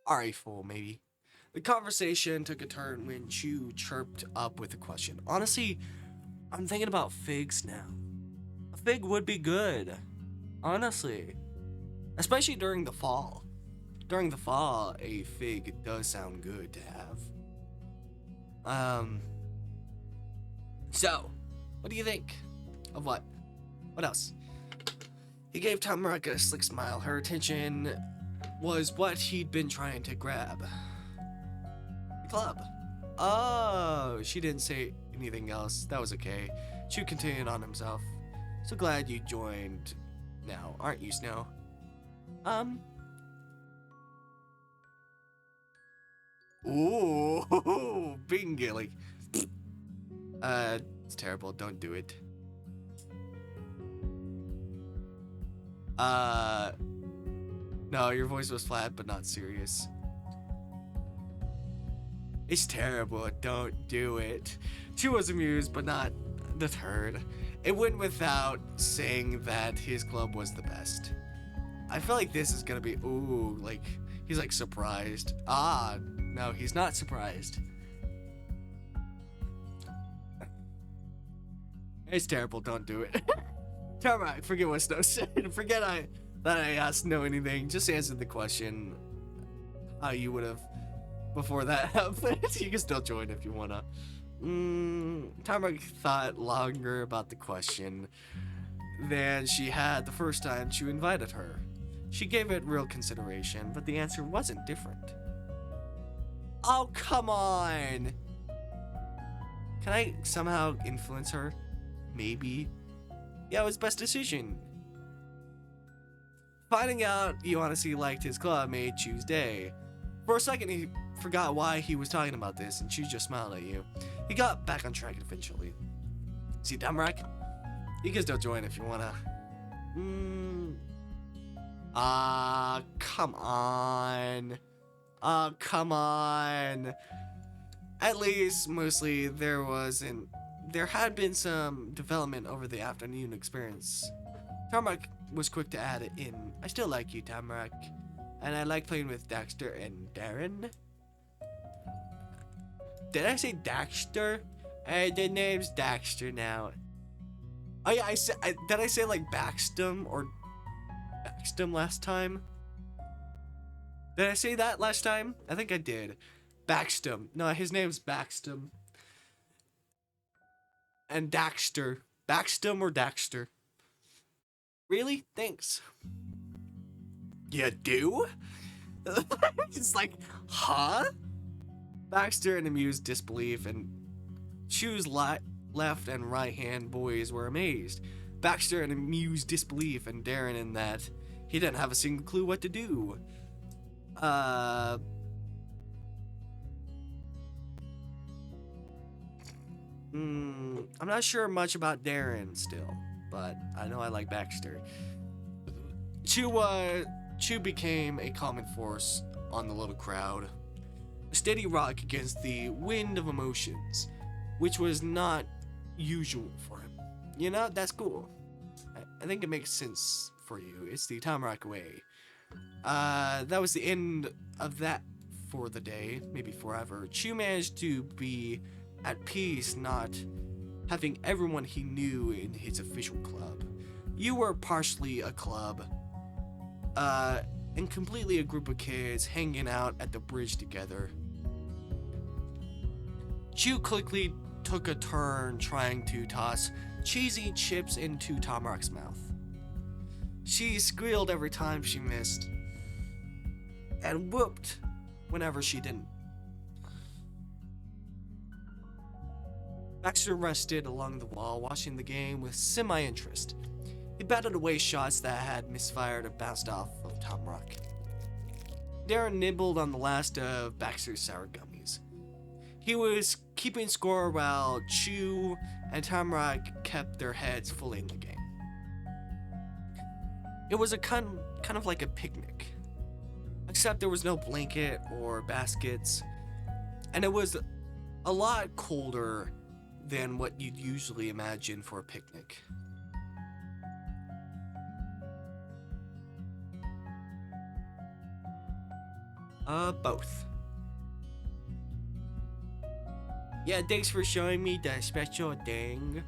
Alright, fool, maybe. The conversation took a turn when Chew chirped up with a question. Honestly, I'm thinking about figs now. A fig would be good. Honestly. Especially during the fall. During the fall, a fig does sound good to have. So, what do you think? Of what? What else? He gave Tamarack a slick smile. Her attention was what he'd been trying to grab. The club. Oh, she didn't say anything else. That was okay. Chew continued on himself. So glad you joined now, aren't you, Snow? Ooh, being gilly. It's terrible. Don't do it. No, your voice was flat, but not serious. It's terrible. Don't do it. She was amused, but not deterred. It went without saying that his club was the best. I feel like this is gonna be, ooh, like, he's like surprised. Ah, no, he's not surprised. It's terrible. Don't do it. Tamarack, forget what Snow said. Forget that I asked Snow anything. Just answer the question how you would have before that happened. You can still join if you wanna. Tamarack thought longer about the question than she had the first time Chew invited her. She gave it real consideration, but the answer wasn't different. Oh, come on! Can I somehow influence her? Maybe. Yeah, it was best decision. Finding out you honestly liked his club made Chew's day. For a second, he forgot why he was talking about this, and Chew just smiled at you. He got back on track eventually. See, Tamarack? You can still join if you wanna. Come on. Come on. At least, mostly, there had been some development over the afternoon experience. Tamarack was quick to add it in. I still like you, Tamarack. And I like playing with Daxter and Darren. Did I say Daxter? The name's Daxter now. Oh yeah, did I say like Baxtum or Baxtum last time? Did I say that last time? I think I did. Baxtum. No, his name's Baxtum. And Daxter. Baxtum or Daxter? Really? Thanks. You do? It's like, huh? Baxter in amused disbelief and Chew's left and right hand boys were amazed. Baxter in amused disbelief, and Darren in that he didn't have a single clue what to do. I'm not sure much about Darren still, but I know I like Baxter. Chew became a common force on the little crowd, a steady rock against the wind of emotions, which was not usual for him. You know, that's cool. I think it makes sense for you. It's the Tamarack way. That was the end of that for the day, maybe forever. Chew managed to be at peace, not having everyone he knew in his official club. You were partially a club, and completely a group of kids hanging out at the bridge together. Chew quickly took a turn trying to toss cheesy chips into Tamarack's mouth. She squealed every time she missed, and whooped whenever she didn't. Baxter rested along the wall, watching the game with semi-interest. He batted away shots that had misfired and bounced off of Tamarack. Darren nibbled on the last of Baxter's sour gummies. He was keeping score while Chew and Tamarack kept their heads fully in the game. It was a kind of like a picnic, except there was no blanket or baskets, and it was a lot colder than what you'd usually imagine for a picnic. Both. Yeah, thanks for showing me that special thing.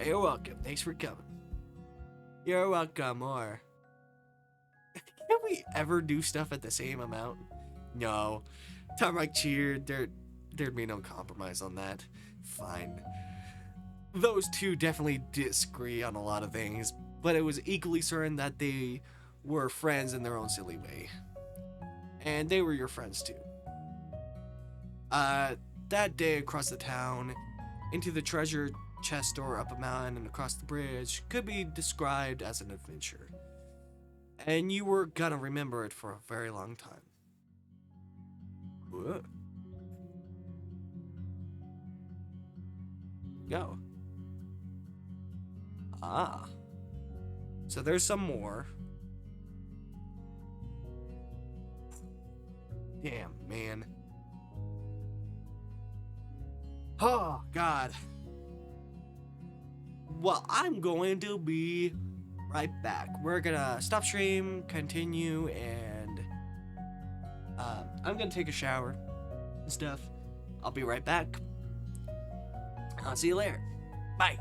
You're welcome. Thanks for coming. You're welcome, or... Can we ever do stuff at the same amount? No. Tamarack cheered. There'd be no compromise on that. Fine. Those two definitely disagree on a lot of things, but it was equally certain that they were friends in their own silly way. And they were your friends too. That day across the town, into the treasure chest door up a mountain and across the bridge, could be described as an adventure. And you were gonna remember it for a very long time. Whoa. Go. Ah. So there's some more. Damn, man. Oh, God. Well, I'm going to be right back. We're gonna stop stream, continue, and I'm gonna take a shower and stuff. I'll be right back. I'll see you later. Bye.